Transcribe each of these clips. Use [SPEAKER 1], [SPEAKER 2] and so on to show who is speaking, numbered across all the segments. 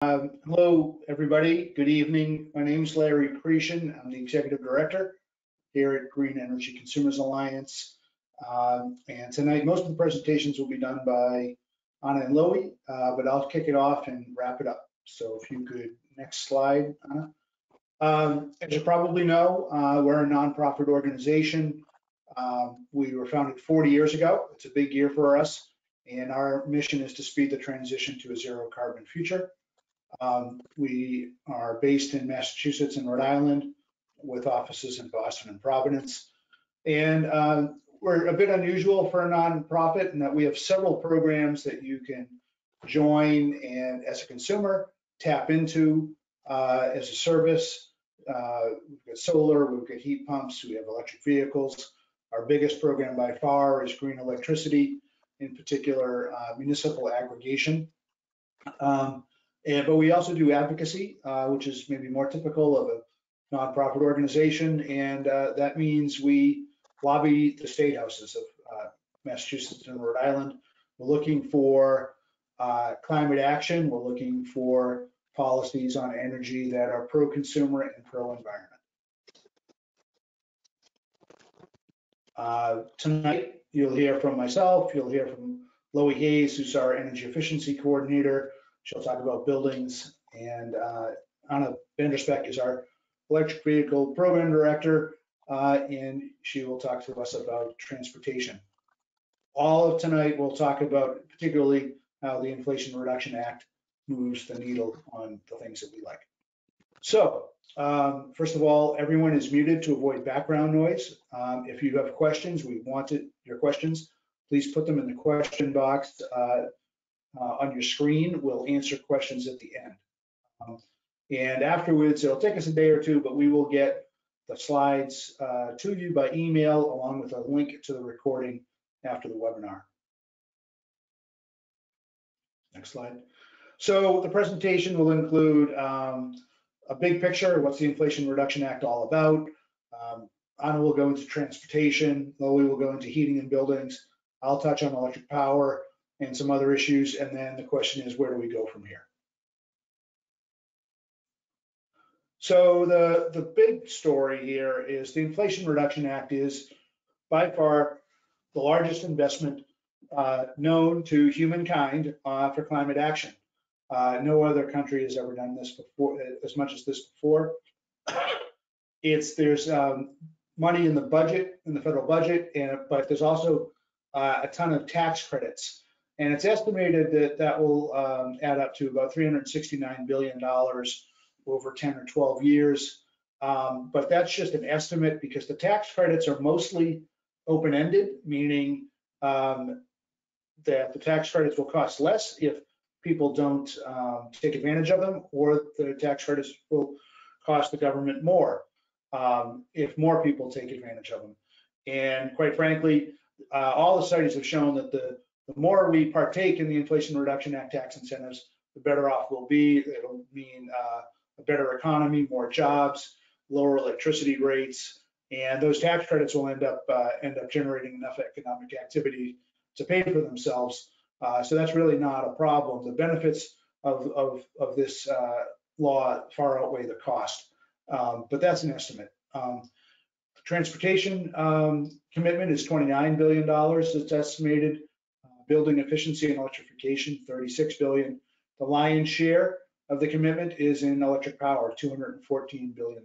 [SPEAKER 1] Hello, everybody. Good evening. My name is Larry Cretion. I'm the Executive Director here at Green Energy Consumers Alliance. And tonight, most of the presentations will be done by Anna and Loie, but I'll kick it off and wrap it up. So if you could, next slide, Anna. As you probably know, we're a nonprofit organization. We were founded 40 years ago. It's a big year for us. And our mission is to speed the transition to a zero carbon future. We are based in Massachusetts and Rhode Island with offices in Boston and Providence. And we're a bit unusual for a nonprofit in that we have several programs that you can join and as a consumer tap into as a service. We've got solar, we've got heat pumps, we have electric vehicles. Our biggest program by far is green electricity, in particular municipal aggregation. But we also do advocacy, which is maybe more typical of a nonprofit organization, and that means we lobby the state houses of Massachusetts and Rhode Island. We're looking for climate action. We're looking for policies on energy that are pro-consumer and pro-environment. Tonight, you'll hear from myself. You'll hear from Loie Hayes, who's our energy efficiency coordinator. She'll talk about buildings, and Anna Vanderspeck is our electric vehicle program director, and she will talk to us about transportation. All of tonight we'll talk about particularly how the Inflation Reduction Act moves the needle on the things that we like. So first of all, everyone is muted to avoid background noise. If you have questions, we wanted your questions. Please put them in the question box on your screen. We'll answer questions at the end. And afterwards, it'll take us a day or two, but we will get the slides to you by email along with a link to the recording after the webinar. Next slide. So the presentation will include a big picture. What's the Inflation Reduction Act all about? Anna will go into transportation. Loie will go into heating and buildings. I'll touch on electric power and some other issues, and then the question is, where do we go from here? So the big story here is the Inflation Reduction Act is by far the largest investment known to humankind for climate action. No other country has ever done this before, as much as this before. There's money in the budget, in the federal budget, but there's also a ton of tax credits. And it's estimated that that will add up to about $369 billion over 10 or 12 years. But that's just an estimate because the tax credits are mostly open-ended, meaning that the tax credits will cost less if people don't take advantage of them, or the tax credits will cost the government more if more people take advantage of them. And quite frankly, all the studies have shown that the more we partake in the Inflation Reduction Act tax incentives, the better off we'll be. It'll mean a better economy, more jobs, lower electricity rates, and those tax credits will end up generating enough economic activity to pay for themselves. So that's really not a problem. The benefits of this law far outweigh the cost, but that's an estimate. The transportation commitment is $29 billion. It's estimated. Building efficiency and electrification, $36 billion. The lion's share of the commitment is in electric power, $214 billion.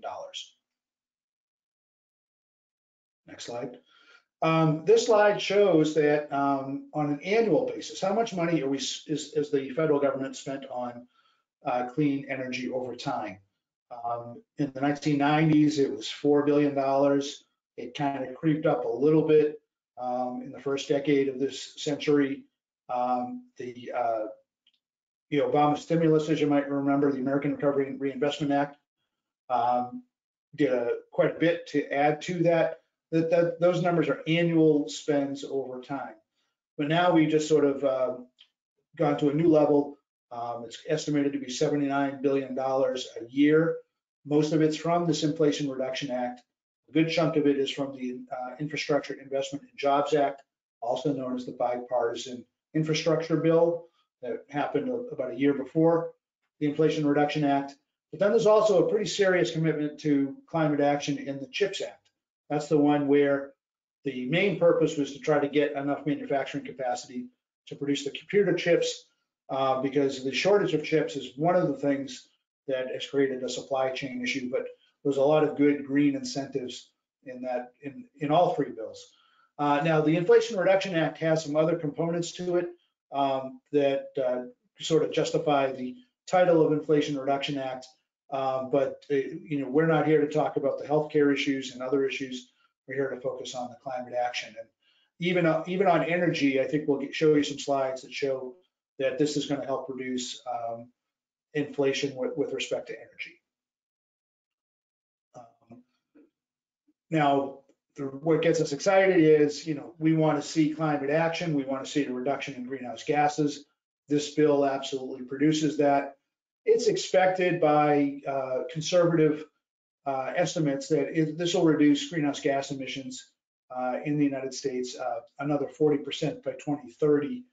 [SPEAKER 1] Next slide. This slide shows that on an annual basis, how much money is the federal government spent on clean energy over time. In the 1990s, it was $4 billion. It kind of creeped up a little bit in the first decade of this century. The Obama stimulus, as you might remember, the American Recovery and Reinvestment Act, did quite a bit to add to that. Those numbers are annual spends over time. But now we just sort of gone to a new level. It's estimated to be $79 billion a year. Most of it's from this Inflation Reduction Act. A good chunk of it is from the Infrastructure Investment and Jobs Act, also known as the bipartisan infrastructure bill that happened about a year before. the Inflation Reduction Act. But then there's also a pretty serious commitment to climate action in the CHIPS Act. That's the one where the main purpose was to try to get enough manufacturing capacity to produce the computer chips, because the shortage of chips is one of the things that has created a supply chain issue. But there's a lot of good green incentives in that, in all three bills. Now, the Inflation Reduction Act has some other components to it that sort of justify the title of Inflation Reduction Act. But we're not here to talk about the healthcare issues and other issues. We're here to focus on the climate action. And even on energy, I think we'll show you some slides that show that this is going to help reduce inflation with respect to energy. Now, what gets us excited is, we want to see climate action. We want to see a reduction in greenhouse gases. This bill absolutely produces that. It's expected by conservative estimates that this will reduce greenhouse gas emissions in the United States another 40% by 2030.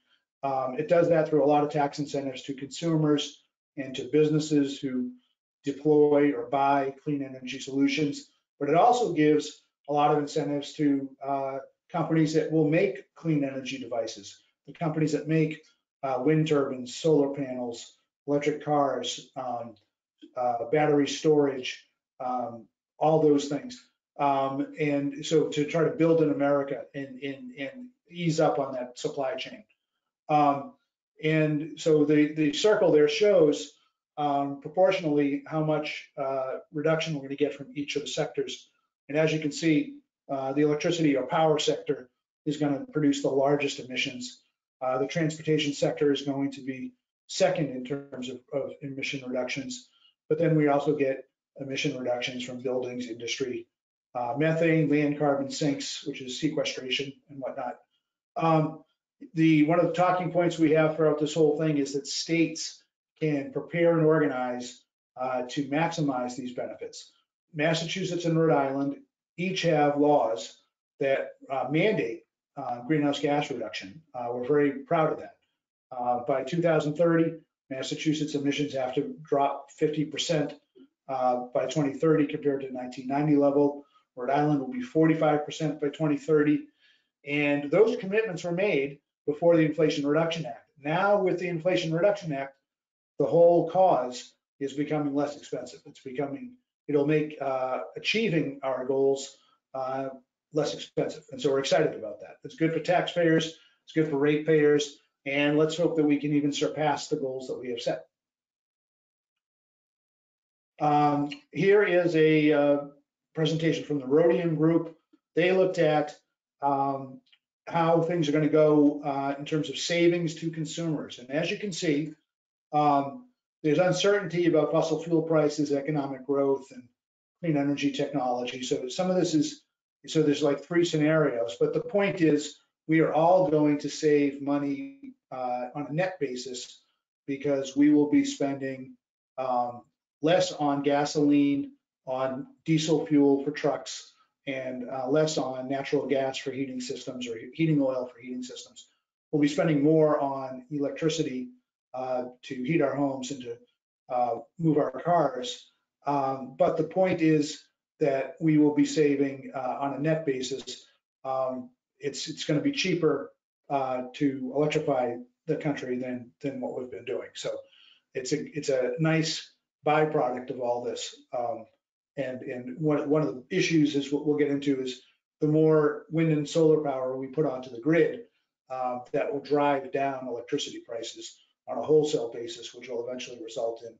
[SPEAKER 1] It does that through a lot of tax incentives to consumers and to businesses who deploy or buy clean energy solutions. But it also gives a lot of incentives to companies that will make clean energy devices, the companies that make wind turbines, solar panels, electric cars, battery storage, all those things. And so to try to build in America and ease up on that supply chain. And so the circle there shows proportionally how much reduction we're going to get from each of the sectors. And as you can see, the electricity or power sector is going to produce the largest emissions. The transportation sector is going to be second in terms of emission reductions. But then we also get emission reductions from buildings, industry, methane, land carbon sinks, which is sequestration and whatnot. One of the talking points we have throughout this whole thing is that states can prepare and organize to maximize these benefits. Massachusetts and Rhode Island each have laws that mandate greenhouse gas reduction. We're very proud of that. By 2030, Massachusetts emissions have to drop 50% by 2030 compared to 1990 level. Rhode Island will be 45% by 2030. And those commitments were made before the Inflation Reduction Act. Now with the Inflation Reduction Act, the whole cause is becoming less expensive. It'll make achieving our goals less expensive. And so we're excited about that. It's good for taxpayers, it's good for ratepayers, and let's hope that we can even surpass the goals that we have set. Here is a presentation from the Rhodium Group. They looked at how things are going to go in terms of savings to consumers. And as you can see, there's uncertainty about fossil fuel prices, economic growth, and clean energy technology. So some of this is, so there's like three scenarios, but the point is we are all going to save money on a net basis because we will be spending less on gasoline, on diesel fuel for trucks, and less on natural gas for heating systems or heating oil for heating systems. We'll be spending more on electricity to heat our homes and to move our cars. But the point is that we will be saving on a net basis. It's going to be cheaper to electrify the country than what we've been doing. So it's a nice byproduct of all this. And one of the issues is what we'll get into is the more wind and solar power we put onto the grid, that will drive down electricity prices on a wholesale basis, which will eventually result in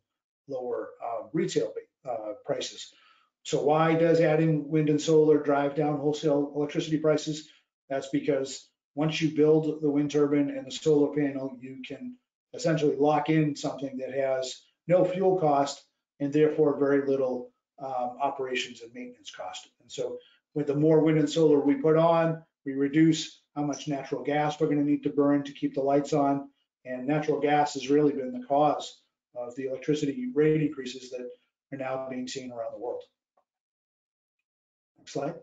[SPEAKER 1] lower retail prices. So why does adding wind and solar drive down wholesale electricity prices? That's because once you build the wind turbine and the solar panel, you can essentially lock in something that has no fuel cost and therefore very little operations and maintenance cost. And so with the more wind and solar we put on, we reduce how much natural gas we're going to need to burn to keep the lights on. And natural gas has really been the cause of the electricity rate increases that are now being seen around the world. Next slide.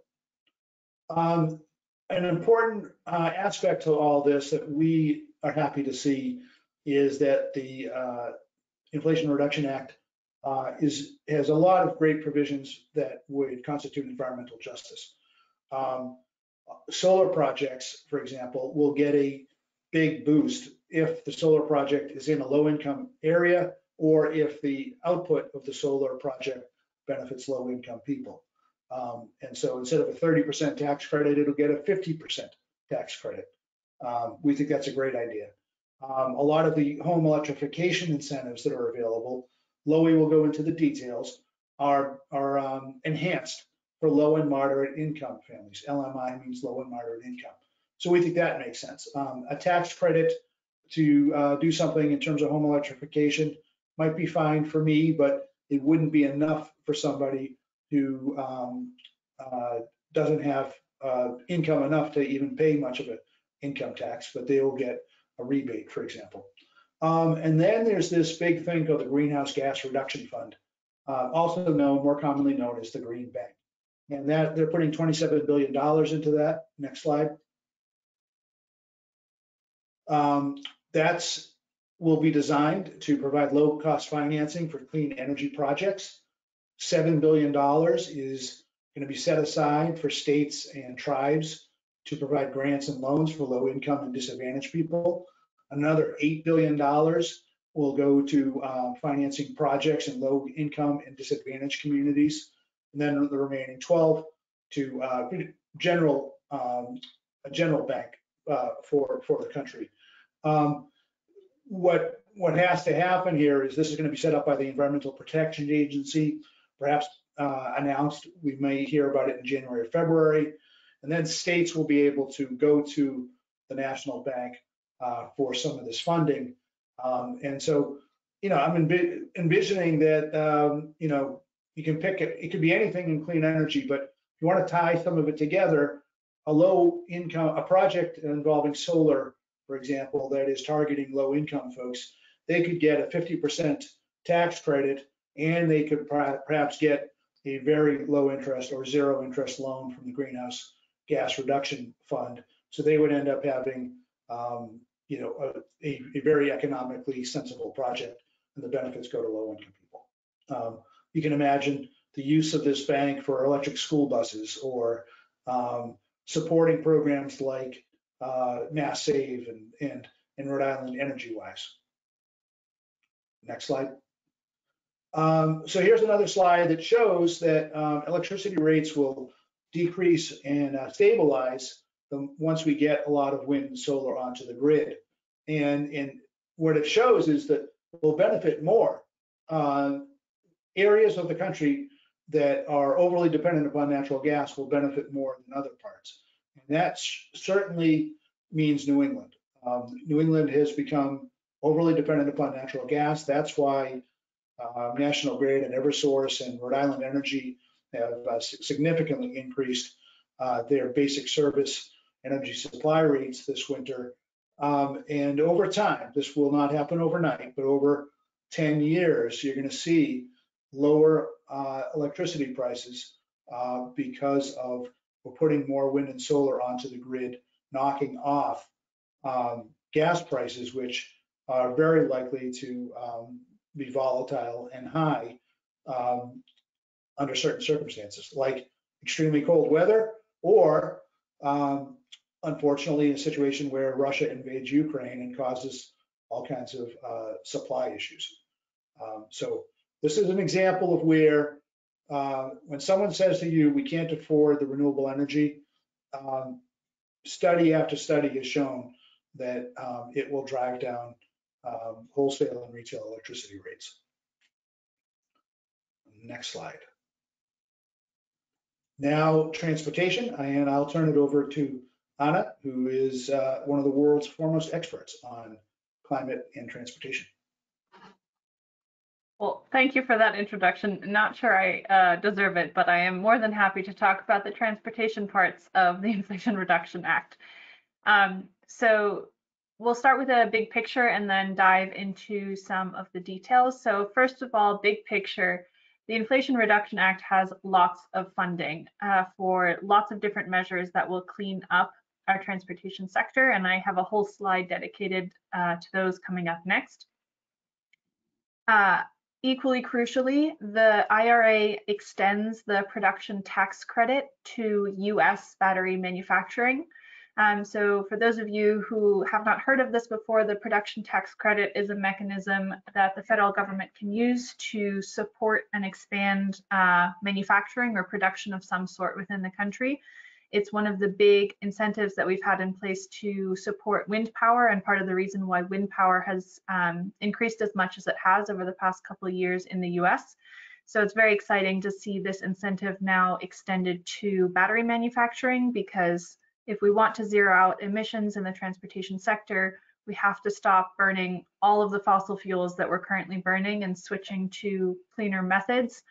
[SPEAKER 1] An important aspect to all this that we are happy to see is that the Inflation Reduction Act has a lot of great provisions that would constitute environmental justice. Solar projects, for example, will get a big boost if the solar project is in a low-income area or if the output of the solar project benefits low-income people. And so instead of a 30% tax credit, it'll get a 50% tax credit. We think that's a great idea. A lot of the home electrification incentives that are available, Loie will go into the details, are enhanced for low and moderate income families. LMI means low and moderate income. So we think that makes sense. A tax credit to do something in terms of home electrification might be fine for me, but it wouldn't be enough for somebody who doesn't have income enough to even pay much of an income tax, but they will get a rebate, for example. And then there's this big thing called the Greenhouse Gas Reduction Fund, also known, more commonly known as the Green Bank. And that they're putting $27 billion into that. Next slide. That's will be designed to provide low-cost financing for clean energy projects. $7 billion is going to be set aside for states and tribes to provide grants and loans for low-income and disadvantaged people. Another $8 billion will go to financing projects in low-income and disadvantaged communities. And then the remaining 12 to a general bank for the country. What has to happen here is this is going to be set up by the Environmental Protection Agency, perhaps announced. We may hear about it in January or February, and then states will be able to go to the national bank for some of this funding. And so, I'm envisioning that, you can pick it. It could be anything in clean energy, but if you want to tie some of it together, a project involving solar, for example, that is targeting low-income folks, they could get a 50% tax credit, and they could perhaps get a very low interest or zero interest loan from the Greenhouse Gas Reduction Fund. So they would end up having, a very economically sensible project, and the benefits go to low-income people. You can imagine the use of this bank for electric school buses or supporting programs like Mass Save and Rhode Island Energy Wise. Next slide. So here's another slide that shows that electricity rates will decrease and stabilize once we get a lot of wind and solar onto the grid. And what it shows is that we'll benefit more. Areas of the country that are overly dependent upon natural gas will benefit more than other parts. And that certainly means New England. New England has become overly dependent upon natural gas. That's why National Grid and Eversource and Rhode Island Energy have significantly increased their basic service energy supply rates this winter. And over time, this will not happen overnight, but over 10 years, you're going to see lower electricity prices because we're putting more wind and solar onto the grid, knocking off gas prices, which are very likely to be volatile and high under certain circumstances, like extremely cold weather, or unfortunately, a situation where Russia invades Ukraine and causes all kinds of supply issues. So this is an example of where when someone says to you, we can't afford the renewable energy, study after study has shown that it will drive down wholesale and retail electricity rates. Next slide. Now, transportation, and I'll turn it over to Anna, who is one of the world's foremost experts on climate and transportation.
[SPEAKER 2] Well, thank you for that introduction. Not sure I deserve it, but I am more than happy to talk about the transportation parts of the Inflation Reduction Act. So we'll start with a big picture and then dive into some of the details. So first of all, big picture, the Inflation Reduction Act has lots of funding for lots of different measures that will clean up our transportation sector, and I have a whole slide dedicated to those coming up next. Equally crucially, the IRA extends the production tax credit to US battery manufacturing. So for those of you who have not heard of this before, the production tax credit is a mechanism that the federal government can use to support and expand manufacturing or production of some sort within the country. It's one of the big incentives that we've had in place to support wind power, and part of the reason why wind power has increased as much as it has over the past couple of years in the US. So it's very exciting to see this incentive now extended to battery manufacturing, because if we want to zero out emissions in the transportation sector, we have to stop burning all of the fossil fuels that we're currently burning and switching to cleaner methods.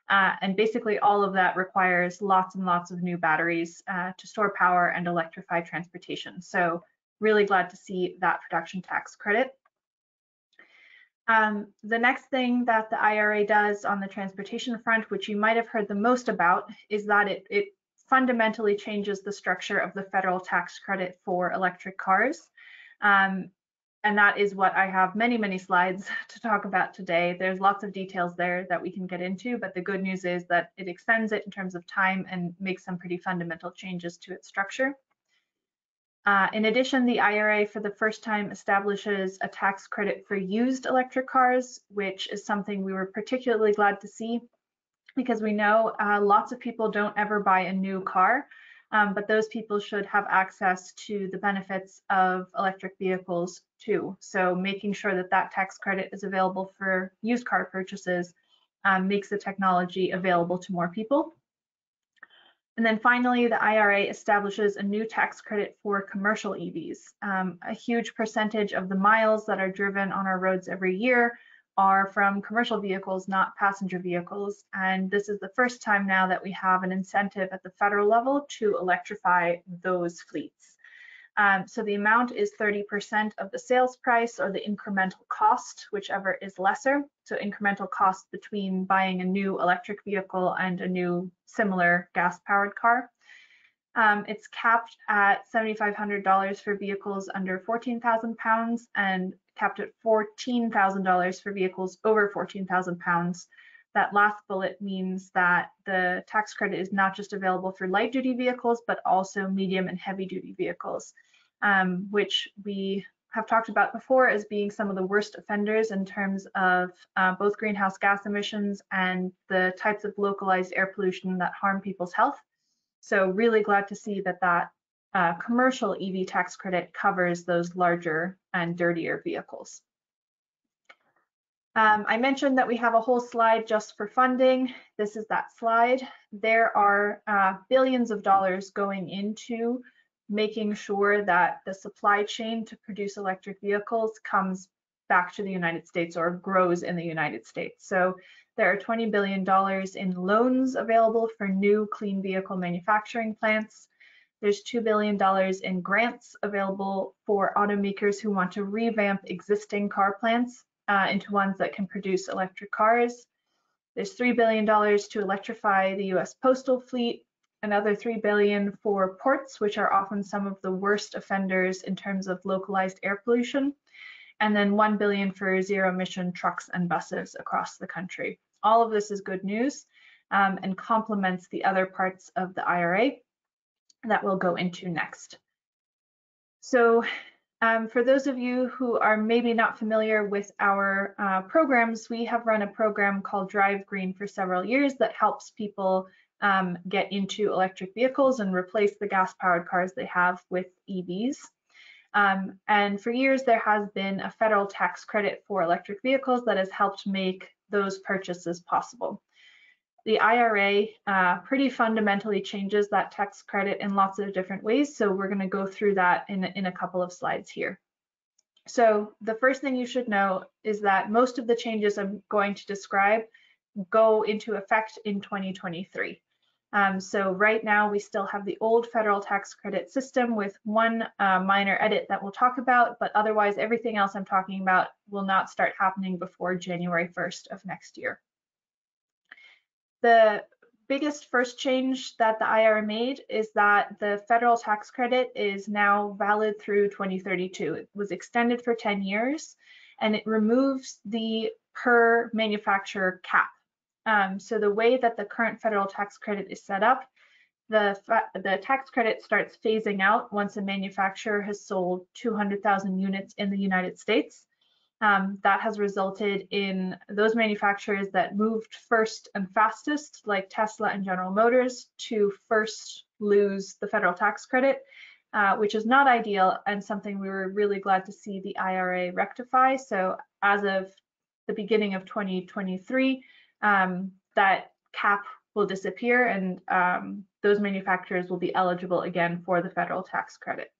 [SPEAKER 2] And basically all of that requires lots and lots of new batteries to store power and electrify transportation. So really glad to see that production tax credit. The next thing that the IRA does on the transportation front, which you might have heard the most about, is that it fundamentally changes the structure of the federal tax credit for electric cars. And that is what I have many, many slides to talk about today. There's lots of details there that we can get into, but the good news is that it extends it in terms of time and makes some pretty fundamental changes to its structure. In addition, the IRA for the first time establishes a tax credit for used electric cars, which is something we were particularly glad to see, because we know lots of people don't ever buy a new car. But those people should have access to the benefits of electric vehicles too. So making sure that that tax credit is available for used car purchases makes the technology available to more people. And then finally, the IRA establishes a new tax credit for commercial EVs. A huge percentage of the miles that are driven on our roads every year are from commercial vehicles, not passenger vehicles. And this is the first time now that we have an incentive at the federal level to electrify those fleets. So the amount is 30% of the sales price or the incremental cost, whichever is lesser. So incremental cost between buying a new electric vehicle and a new similar gas-powered car. It's capped at $7,500 for vehicles under 14,000 pounds and capped at $14,000 for vehicles over 14,000 pounds. That last bullet means that the tax credit is not just available for light duty vehicles, but also medium and heavy duty vehicles, which we have talked about before as being some of the worst offenders in terms of both greenhouse gas emissions and the types of localized air pollution that harm people's health. So really glad to see that that commercial EV tax credit covers those larger and dirtier vehicles. I mentioned that we have a whole slide just for funding. This is that slide. There are billions of dollars going into making sure that the supply chain to produce electric vehicles comes back to the United States or grows in the United States. So there are $20 billion in loans available for new clean vehicle manufacturing plants. There's $2 billion in grants available for automakers who want to revamp existing car plants into ones that can produce electric cars. There's $3 billion to electrify the US postal fleet, another $3 billion for ports, which are often some of the worst offenders in terms of localized air pollution, and then $1 billion for zero emission trucks and buses across the country. All of this is good news and complements the other parts of the IRA that we'll go into next. So for those of you who are maybe not familiar with our programs, we have run a program called Drive Green for several years that helps people get into electric vehicles and replace the gas-powered cars they have with EVs. And for years, there has been a federal tax credit for electric vehicles that has helped make those purchases possible. The IRA pretty fundamentally changes that tax credit in lots of different ways, so we're going to go through that in a couple of slides here. So the first thing you should know is that most of the changes I'm going to describe go into effect in 2023. So right now we still have the old federal tax credit system with one minor edit that we'll talk about, but otherwise everything else I'm talking about will not start happening before January 1st of next year. The biggest first change that the IRA made is that the federal tax credit is now valid through 2032. It was extended for 10 years, and it removes the per manufacturer cap. So the way that the current federal tax credit is set up, the tax credit starts phasing out once a manufacturer has sold 200,000 units in the United States. That has resulted in those manufacturers that moved first and fastest, like Tesla and General Motors, to first lose the federal tax credit, which is not ideal and something we were really glad to see the IRA rectify. So as of the beginning of 2023, that cap will disappear and those manufacturers will be eligible again for the federal tax credit.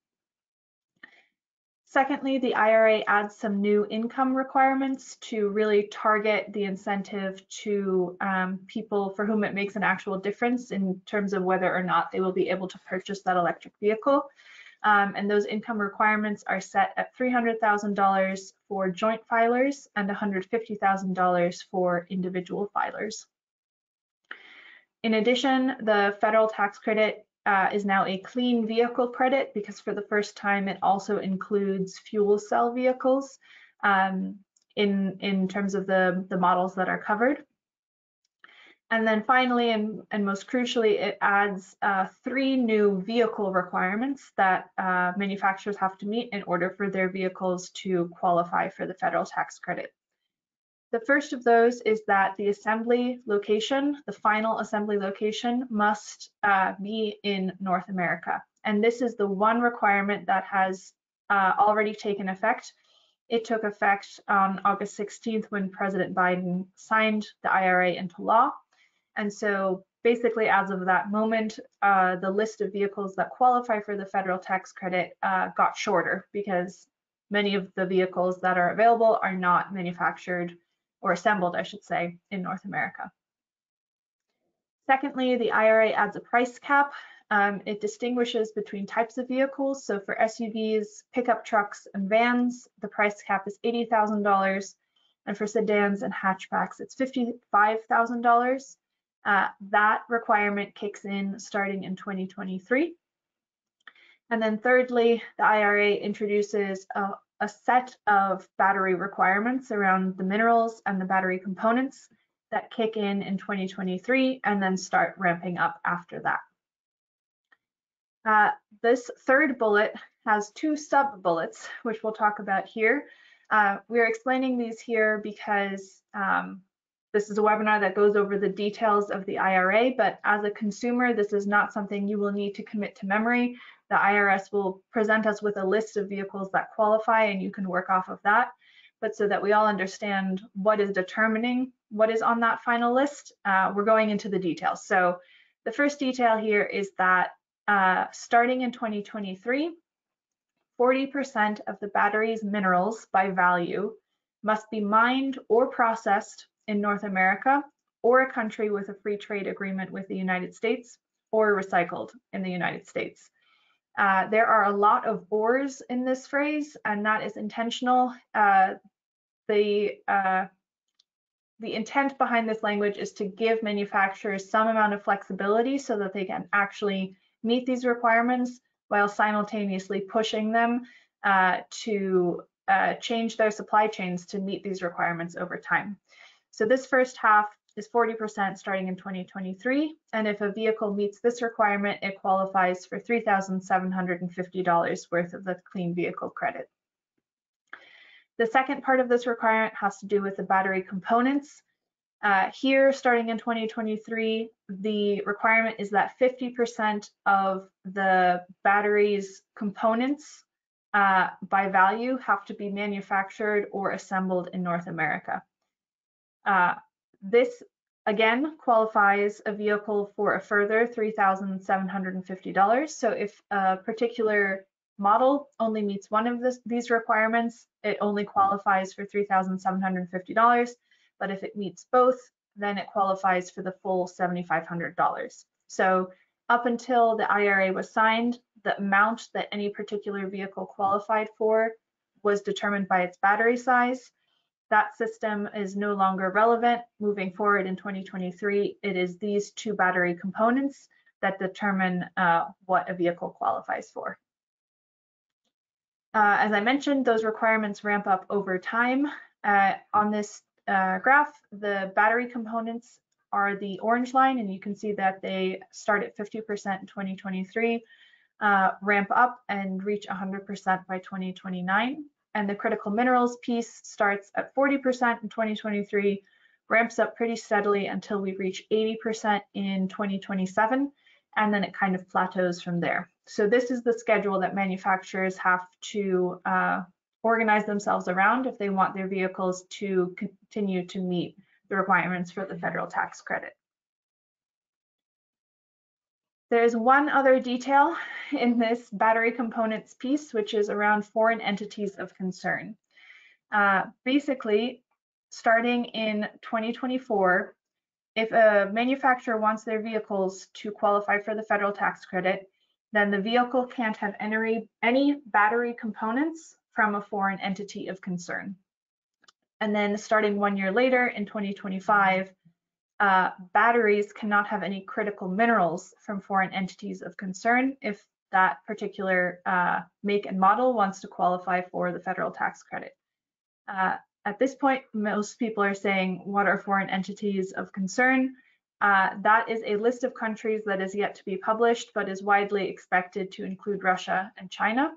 [SPEAKER 2] Secondly, the IRA adds some new income requirements to really target the incentive to people for whom it makes an actual difference in terms of whether or not they will be able to purchase that electric vehicle. And those income requirements are set at $300,000 for joint filers and $150,000 for individual filers. In addition, the federal tax credit is now a clean vehicle credit because for the first time it also includes fuel cell vehicles in terms of the models that are covered. And then finally, and most crucially, it adds 3 new vehicle requirements that manufacturers have to meet in order for their vehicles to qualify for the federal tax credit. The first of those is that the assembly location, the final assembly location, must be in North America. And this is the one requirement that has already taken effect. It took effect on August 16th when President Biden signed the IRA into law. And so basically as of that moment, the list of vehicles that qualify for the federal tax credit got shorter because many of the vehicles that are available are not manufactured or assembled, I should say, in North America. Secondly, the IRA adds a price cap. It distinguishes between types of vehicles. So for SUVs, pickup trucks, and vans, the price cap is $80,000. And for sedans and hatchbacks, it's $55,000. That requirement kicks in starting in 2023. And then thirdly, the IRA introduces a set of battery requirements around the minerals and the battery components that kick in 2023 and then start ramping up after that. This third bullet has 2 sub-bullets, which we'll talk about here. We're explaining these here because this is a webinar that goes over the details of the IRA, but as a consumer, this is not something you will need to commit to memory. The IRS will present us with a list of vehicles that qualify and you can work off of that. But so that we all understand what is determining what is on that final list, we're going into the details. So the first detail here is that starting in 2023, 40% of the battery's minerals by value must be mined or processed in North America or a country with a free trade agreement with the United States or recycled in the United States. There are a lot of ors in this phrase, and that is intentional. The intent behind this language is to give manufacturers some amount of flexibility so that they can actually meet these requirements while simultaneously pushing them to change their supply chains to meet these requirements over time. So this first half is 40% starting in 2023, and if a vehicle meets this requirement, it qualifies for $3,750 worth of the clean vehicle credit. The second part of this requirement has to do with the battery components. Here, starting in 2023, the requirement is that 50% of the battery's components by value have to be manufactured or assembled in North America. This again qualifies a vehicle for a further $3,750. So if a particular model only meets one of these requirements, it only qualifies for $3,750. But if it meets both, then it qualifies for the full $7,500. So up until the IRA was signed, the amount that any particular vehicle qualified for was determined by its battery size. That system is no longer relevant. Moving forward in 2023, it is these 2 battery components that determine what a vehicle qualifies for. As I mentioned, those requirements ramp up over time. On this graph, the battery components are the orange line, and you can see that they start at 50% in 2023, ramp up and reach 100% by 2029. And the critical minerals piece starts at 40% in 2023, ramps up pretty steadily until we reach 80% in 2027, and then it kind of plateaus from there. So this is the schedule that manufacturers have to organize themselves around if they want their vehicles to continue to meet the requirements for the federal tax credit. There's one other detail in this battery components piece, which is around foreign entities of concern. Basically, starting in 2024, if a manufacturer wants their vehicles to qualify for the federal tax credit, then the vehicle can't have any battery components from a foreign entity of concern. And then starting 1 year later in 2025, batteries cannot have any critical minerals from foreign entities of concern if that particular make and model wants to qualify for the federal tax credit. At this point, most people are saying, what are foreign entities of concern? That is a list of countries that is yet to be published, but is widely expected to include Russia and China.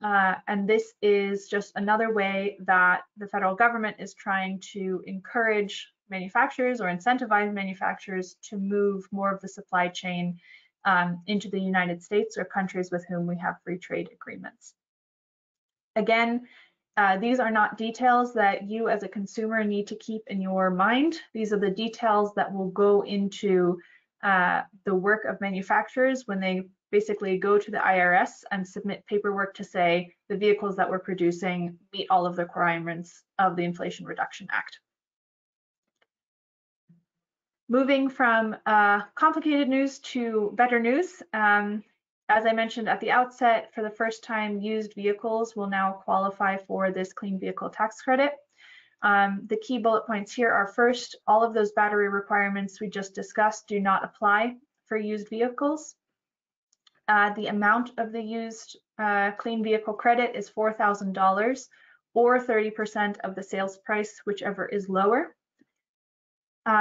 [SPEAKER 2] And this is just another way that the federal government is trying to encourage manufacturers or incentivize manufacturers to move more of the supply chain into the United States or countries with whom we have free trade agreements. Again, these are not details that you as a consumer need to keep in your mind. These are the details that will go into the work of manufacturers when they basically go to the IRS and submit paperwork to say the vehicles that we're producing meet all of the requirements of the Inflation Reduction Act. Moving from complicated news to better news. As I mentioned at the outset, for the first time, used vehicles will now qualify for this clean vehicle tax credit. The key bullet points here are: first, all of those battery requirements we just discussed do not apply for used vehicles. The amount of the used clean vehicle credit is $4,000 or 30% of the sales price, whichever is lower.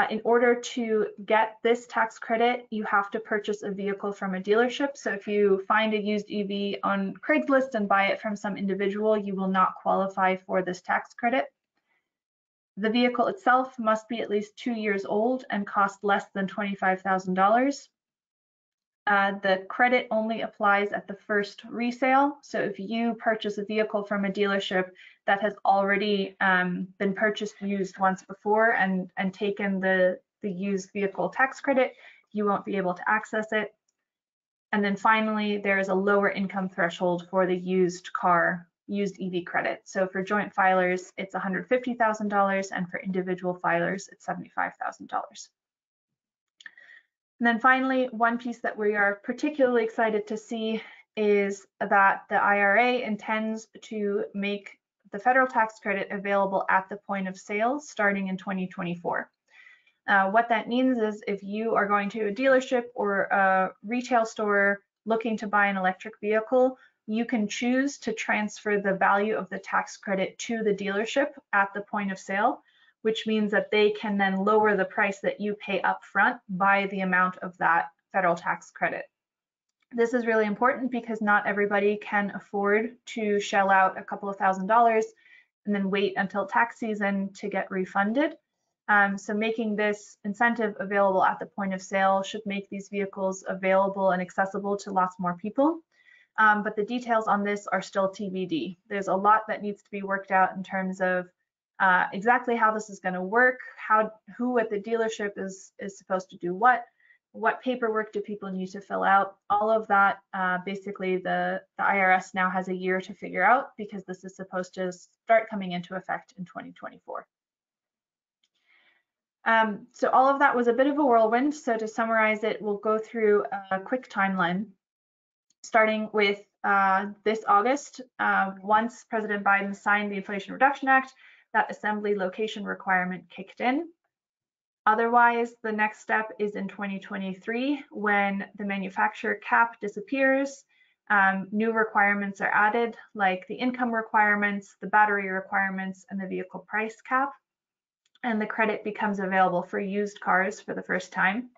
[SPEAKER 2] In order to get this tax credit, you have to purchase a vehicle from a dealership. So if you find a used EV on Craigslist and buy it from some individual, you will not qualify for this tax credit. The vehicle itself must be at least 2 years old and cost less than $25,000. The credit only applies at the first resale. So if you purchase a vehicle from a dealership that has already been purchased used once before and taken the used vehicle tax credit, you won't be able to access it. And then finally, there is a lower income threshold for the used EV credit. So for joint filers, it's $150,000, and for individual filers, it's $75,000. And then finally, one piece that we are particularly excited to see is that the IRA intends to make the federal tax credit available at the point of sale starting in 2024. What that means is if you are going to a dealership or a retail store looking to buy an electric vehicle, you can choose to transfer the value of the tax credit to the dealership at the point of sale, which means that they can then lower the price that you pay upfront by the amount of that federal tax credit. This is really important because not everybody can afford to shell out a couple of $1,000s and then wait until tax season to get refunded. So making this incentive available at the point of sale should make these vehicles available and accessible to lots more people. But the details on this are still TBD. There's a lot that needs to be worked out in terms of exactly how this is going to work, who at the dealership is supposed to do what paperwork do people need to fill out. All of that, basically the IRS now has a year to figure out because this is supposed to start coming into effect in 2024. So all of that was a bit of a whirlwind. So to summarize it, we'll go through a quick timeline, starting with this August. Once President Biden signed the Inflation Reduction Act, that assembly location requirement kicked in. Otherwise, the next step is in 2023 when the manufacturer cap disappears. New requirements are added, like the income requirements, the battery requirements, and the vehicle price cap. and the credit becomes available for used cars for the first time.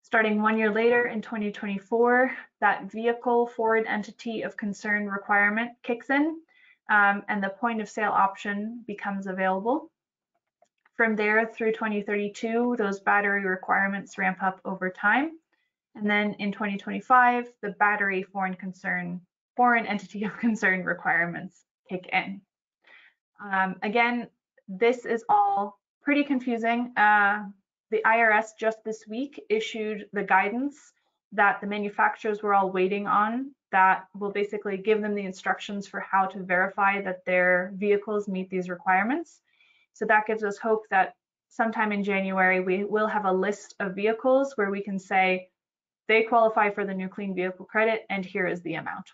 [SPEAKER 2] Starting 1 year later in 2024, that vehicle foreign entity of concern requirement kicks in, and the point of sale option becomes available. From there through 2032, those battery requirements ramp up over time. And then in 2025, the battery foreign entity of concern requirements kick in. Again, this is all pretty confusing. The IRS just this week issued the guidance that the manufacturers were all waiting on that will basically give them the instructions for how to verify that their vehicles meet these requirements. So that gives us hope that sometime in January, we will have a list of vehicles where we can say they qualify for the new clean vehicle credit and here is the amount.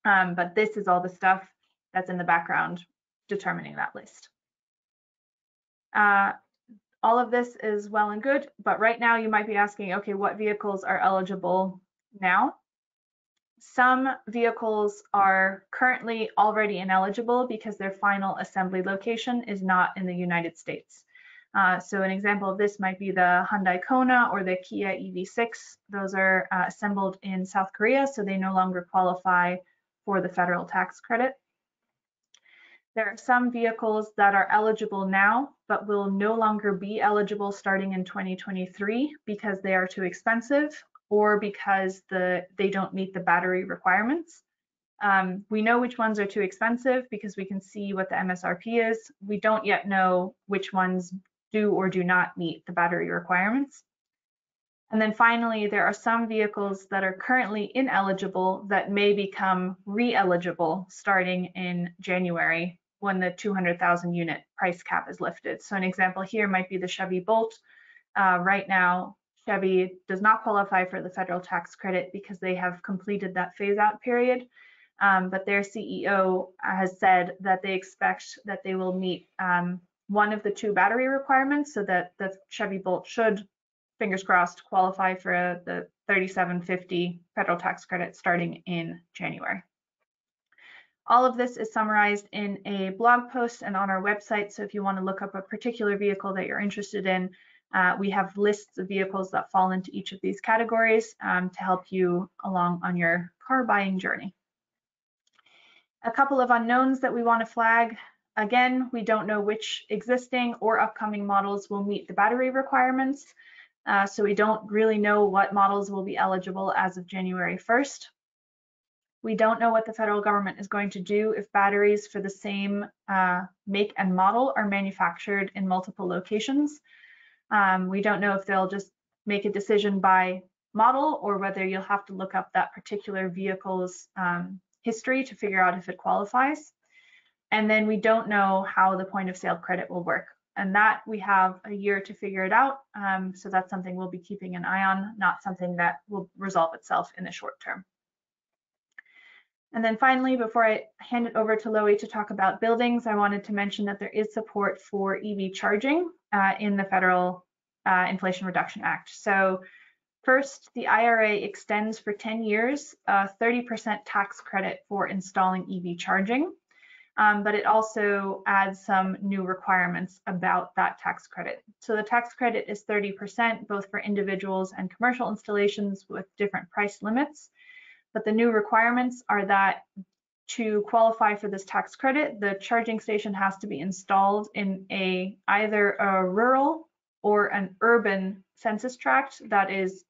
[SPEAKER 2] But this is all the stuff that's in the background determining that list. All of this is well and good, but right now you might be asking, okay, what vehicles are eligible now? Some vehicles are currently already ineligible because their final assembly location is not in the United States. So an example of this might be the Hyundai Kona or the Kia EV6. Those are assembled in South Korea, so they no longer qualify for the federal tax credit. There are some vehicles that are eligible now, but will no longer be eligible starting in 2023 because they are too expensive or because they don't meet the battery requirements. We know which ones are too expensive because we can see what the MSRP is. We don't yet know which ones do or do not meet the battery requirements. And then finally, there are some vehicles that are currently ineligible that may become re-eligible starting in January when the 200,000 unit price cap is lifted. So an example here might be the Chevy Bolt. Right now, Chevy does not qualify for the federal tax credit because they have completed that phase out period. But their CEO has said that they expect that they will meet one of the two battery requirements so that the Chevy Bolt should, fingers crossed, qualify for the $3,750 federal tax credit starting in January. All of this is summarized in a blog post and on our website. So if you want to look up a particular vehicle that you're interested in, we have lists of vehicles that fall into each of these categories to help you along on your car buying journey. A couple of unknowns that we want to flag. Again, we don't know which existing or upcoming models will meet the battery requirements. So we don't really know what models will be eligible as of January 1st. We don't know what the federal government is going to do if batteries for the same make and model are manufactured in multiple locations. We don't know if they'll just make a decision by model or whether you'll have to look up that particular vehicle's history to figure out if it qualifies. And then we don't know how the point of sale credit will work. And that we have a year to figure it out. So that's something we'll be keeping an eye on, not something that will resolve itself in the short term. And then finally, before I hand it over to Loie to talk about buildings, I wanted to mention that there is support for EV charging in the Federal Inflation Reduction Act. So first, the IRA extends for 10 years a 30% tax credit for installing EV charging, but it also adds some new requirements about that tax credit. So the tax credit is 30% both for individuals and commercial installations with different price limits. But the new requirements are that to qualify for this tax credit, the charging station has to be installed in either a rural or an urban census tract that is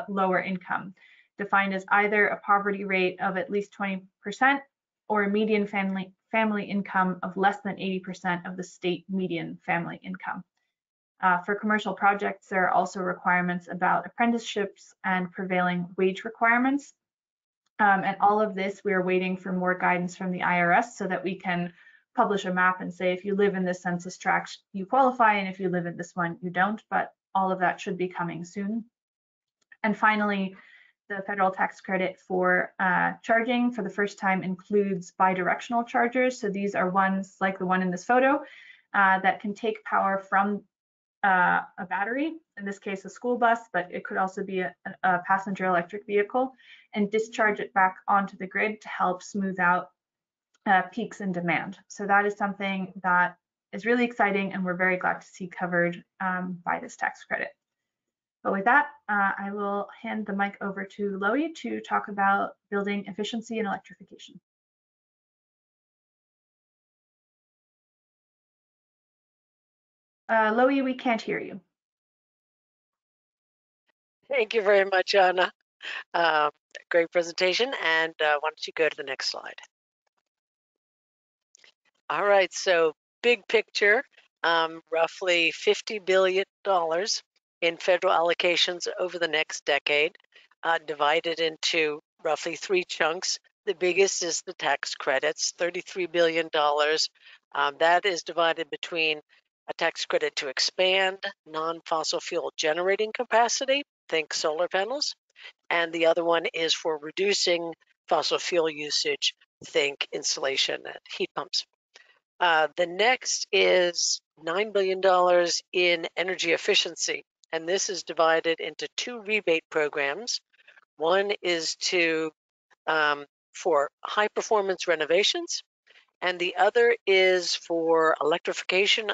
[SPEAKER 2] lower income, defined as either a poverty rate of at least 20% or a median family income of less than 80% of the state median family income. For commercial projects, there are also requirements about apprenticeships and prevailing wage requirements. And all of this, we are waiting for more guidance from the IRS so that we can publish a map and say, if you live in this census tract, you qualify, and if you live in this one, you don't. But all of that should be coming soon. And finally, the federal tax credit for charging for the first time includes bidirectional chargers. So these are ones like the one in this photo that can take power from a battery, in this case a school bus, but it could also be a passenger electric vehicle, and discharge it back onto the grid to help smooth out peaks in demand. So that is something that is really exciting and we're very glad to see covered by this tax credit. But with that, I will hand the mic over to Loie to talk about building efficiency and electrification. Loie, we can't hear you.
[SPEAKER 3] Thank you very much, Anna. Great presentation, and why don't you go to the next slide? All right, so big picture, roughly $50 billion in federal allocations over the next decade, divided into roughly 3 chunks. The biggest is the tax credits, $33 billion. That is divided between a tax credit to expand non-fossil fuel generating capacity, think solar panels, and the other one is for reducing fossil fuel usage, think insulation and heat pumps. The next is $9 billion in energy efficiency, and this is divided into 2 rebate programs. One is for high performance renovations, and the other is for electrification,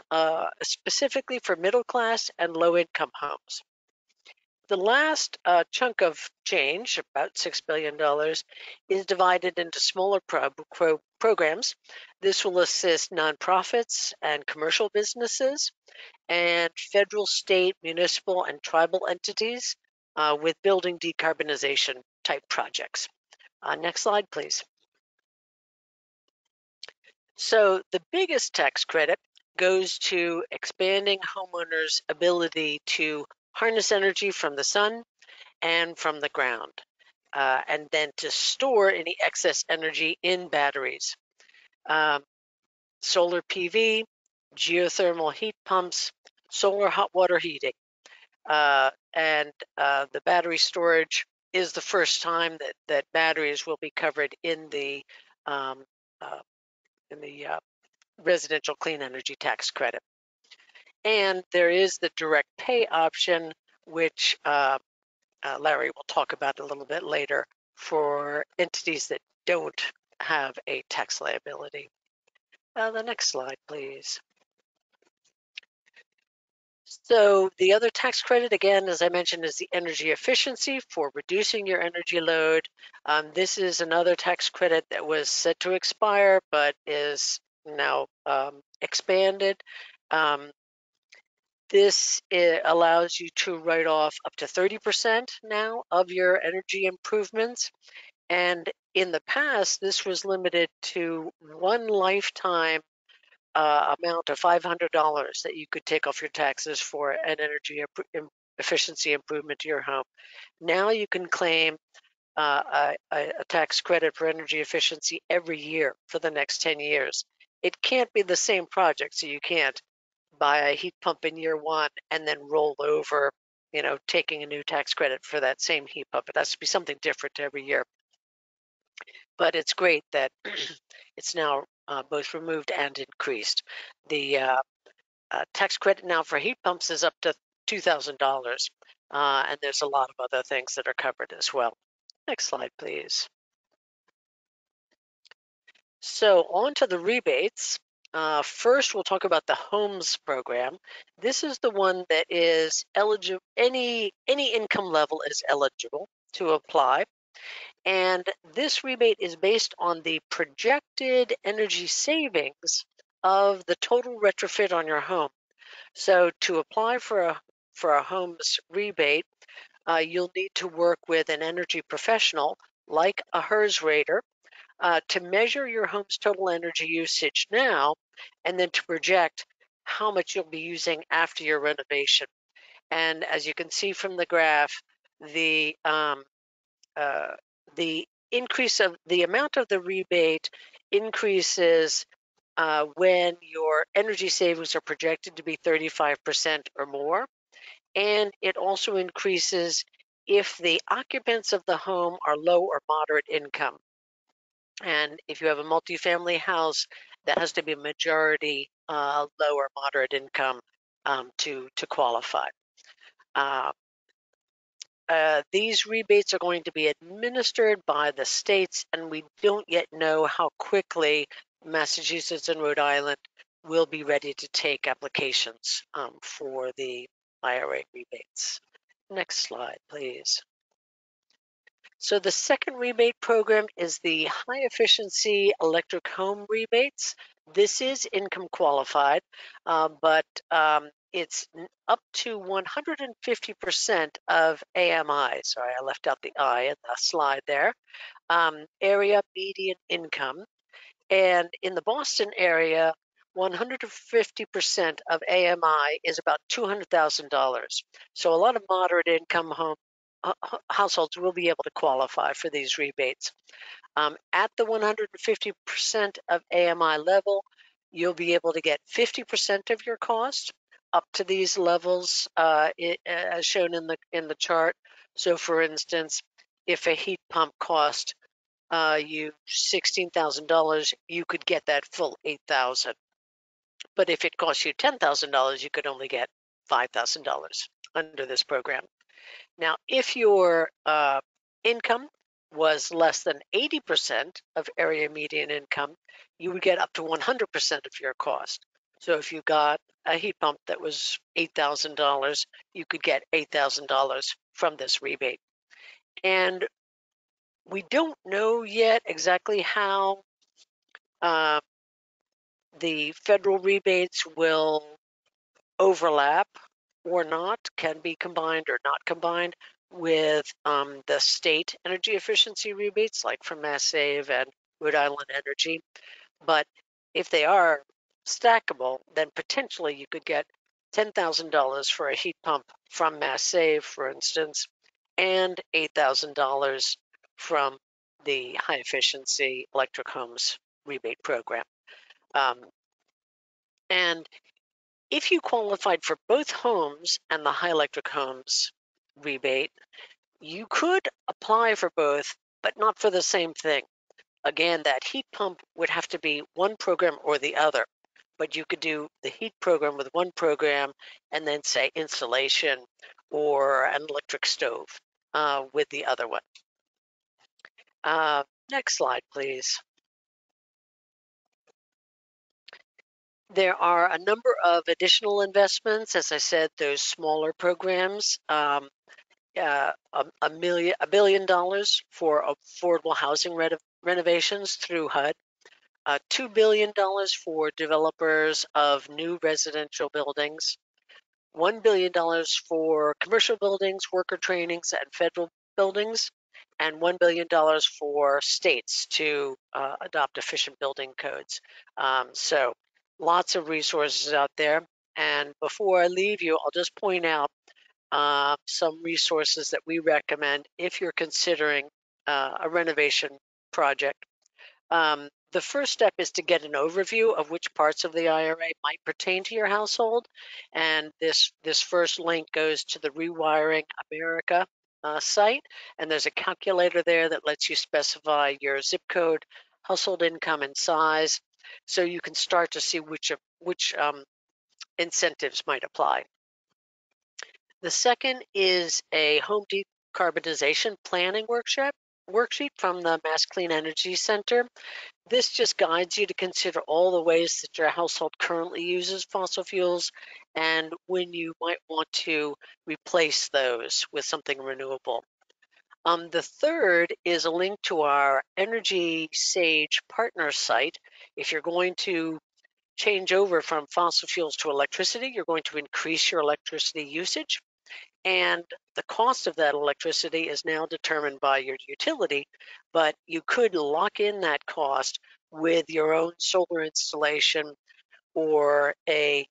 [SPEAKER 3] specifically for middle class and low income homes. The last chunk of change, about $6 billion, is divided into smaller programs. This will assist nonprofits and commercial businesses and federal, state, municipal, and tribal entities with building decarbonization type projects. Next slide, please. So the biggest tax credit goes to expanding homeowners' ability to harness energy from the sun and from the ground, and then to store any excess energy in batteries. Solar PV, geothermal heat pumps, solar hot water heating, and the battery storage is the first time that batteries will be covered in the residential clean energy tax credit. And there is the direct pay option, which Larry will talk about a little bit later, for entities that don't have a tax liability. The next slide, please. So the other tax credit, again, as I mentioned, is the energy efficiency for reducing your energy load. This is another tax credit that was set to expire, but is now expanded. This allows you to write off up to 30% now of your energy improvements. And in the past, this was limited to one lifetime amount of $500 that you could take off your taxes for an energy efficiency improvement to your home. Now you can claim a tax credit for energy efficiency every year for the next 10 years. It can't be the same project, so you can't buy a heat pump in year 1 and then roll over, taking a new tax credit for that same heat pump. It has to be something different every year. But it's great that it's now both removed and increased. The tax credit now for heat pumps is up to $2,000, and there's a lot of other things that are covered as well. Next slide, please. So on to the rebates. First, we'll talk about the homes program. This is the one that is eligible. Any income level is eligible to apply. And this rebate is based on the projected energy savings of the total retrofit on your home. So to apply for a home's rebate, you'll need to work with an energy professional like a HERS rater to measure your home's total energy usage now, and then to project how much you'll be using after your renovation. And as you can see from the graph, the increase of the amount of the rebate increases when your energy savings are projected to be 35% or more. And it also increases if the occupants of the home are low or moderate income. And if you have a multifamily house, that has to be a majority low or moderate income to qualify. These rebates are going to be administered by the states, and we don't yet know how quickly Massachusetts and Rhode Island we'll be ready to take applications for the IRA rebates. Next slide, please. So the second rebate program is the high efficiency electric home rebates. This is income qualified, but it's up to 150% of AMI. Sorry, I left out the I in the slide there. Area median income. And in the Boston area, 150% of AMI is about $200,000. So a lot of moderate income households will be able to qualify for these rebates. At the 150% of AMI level, you'll be able to get 50% of your cost up to these levels, as shown in the chart. So, for instance, if a heat pump cost you $16,000, you could get that full $8,000. But if it costs you $10,000, you could only get $5,000 under this program. Now, if your income was less than 80% of area median income, you would get up to 100% of your cost. So if you got a heat pump that was $8,000, you could get $8,000 from this rebate. And we don't know yet exactly how the federal rebates will overlap or not, can be combined or not combined with the state energy efficiency rebates, like from Mass Save and Rhode Island Energy. But if they are stackable, then potentially you could get $10,000 for a heat pump from Mass Save, for instance, and $8,000 from the high efficiency electric homes rebate program. And if you qualified for both homes and the high electric homes rebate, you could apply for both, but not for the same thing. Again, that heat pump would have to be one program or the other, but you could do the heat program with one program and then say installation or an electric stove with the other one. Next slide, please. There are a number of additional investments. As I said, those smaller programs, $1 billion for affordable housing renovations through HUD, $2 billion for developers of new residential buildings, $1 billion for commercial buildings, worker trainings, and federal buildings, and $1 billion for states to adopt efficient building codes. So lots of resources out there. And before I leave you, I'll just point out some resources that we recommend if you're considering a renovation project. The first step is to get an overview of which parts of the IRA might pertain to your household. And this first link goes to the Rewiring America site. And there's a calculator there that lets you specify your zip code, household income, and size. So you can start to see which incentives might apply. The second is a home decarbonization planning worksheet from the Mass Clean Energy Center. This just guides you to consider all the ways that your household currently uses fossil fuels and when you might want to replace those with something renewable. The third is a link to our Energy Sage partner site. If you're going to change over from fossil fuels to electricity, you're going to increase your electricity usage. And the cost of that electricity is now determined by your utility, but you could lock in that cost with your own solar installation or a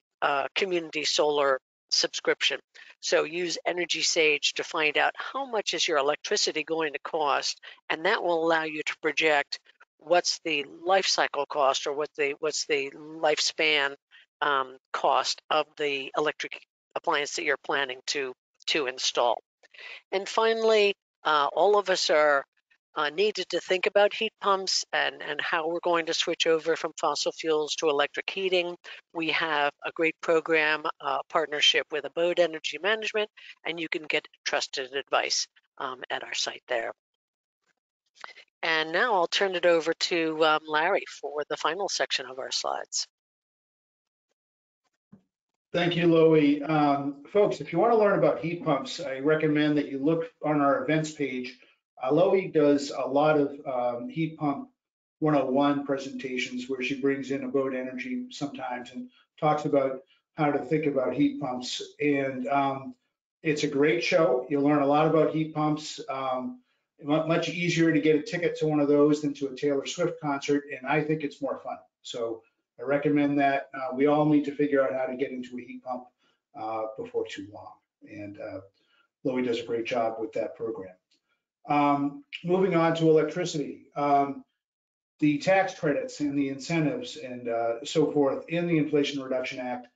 [SPEAKER 3] community solar subscription. So use Energy Sage to find out how much is your electricity going to cost, and that will allow you to project what's the life cycle cost or what's the lifespan cost of the electric appliance that you're planning to install. And finally, all of us are needed to think about heat pumps and how we're going to switch over from fossil fuels to electric heating. We have a great program, partnership with Abode Energy Management, and you can get trusted advice at our site there. And now I'll turn it over to Larry for the final section of our slides.
[SPEAKER 1] Thank you, Loie. Folks, if you want to learn about heat pumps, I recommend that you look on our events page. Loie does a lot of heat pump 101 presentations where she brings in Abode Energy sometimes and talks about how to think about heat pumps. And it's a great show. You'll learn a lot about heat pumps. Much easier to get a ticket to one of those than to a Taylor Swift concert, and I think it's more fun. So I recommend that. We all need to figure out how to get into a heat pump before too long. And Loie does a great job with that program. Moving on to electricity. The tax credits and the incentives and so forth in the Inflation Reduction Act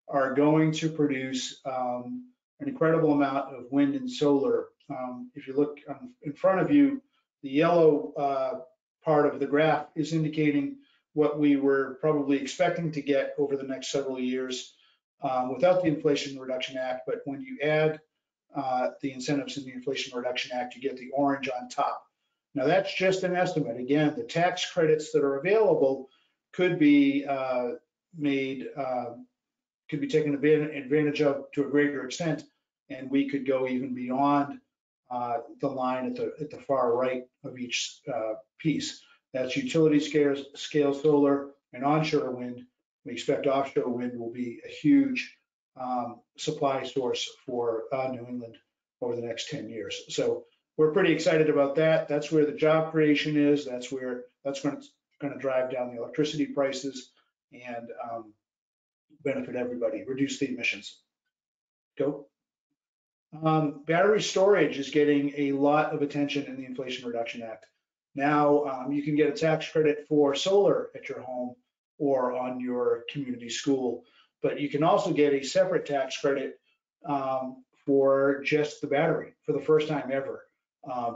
[SPEAKER 1] are going to produce an incredible amount of wind and solar. If you look in front of you, the yellow part of the graph is indicating what we were probably expecting to get over the next several years without the Inflation Reduction Act. But when you add the incentives in the Inflation Reduction Act, you get the orange on top. Now that's just an estimate. Again, the tax credits that are available could be could be taken advantage of to a greater extent, and we could go even beyond the line at the far right of each piece. That's utility scale solar and onshore wind. We expect offshore wind will be a huge supply source for New England over the next 10 years. So we're pretty excited about that. That's where the job creation is. That's going to drive down the electricity prices and benefit everybody, reduce the emissions. Go. Battery storage is getting a lot of attention in the Inflation Reduction Act. Now you can get a tax credit for solar at your home or on your community school, but you can also get a separate tax credit for just the battery for the first time ever.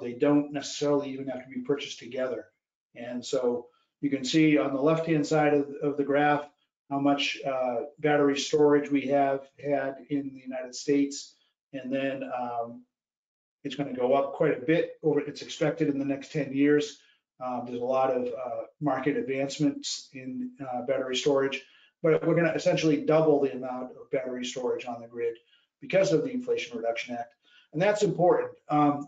[SPEAKER 1] They don't necessarily even have to be purchased together. And so you can see on the left-hand side of the graph how much battery storage we have had in the United States. And then it's going to go up quite a bit it's expected in the next 10 years. There's a lot of market advancements in battery storage, but we're going to essentially double the amount of battery storage on the grid because of the Inflation Reduction Act. And that's important.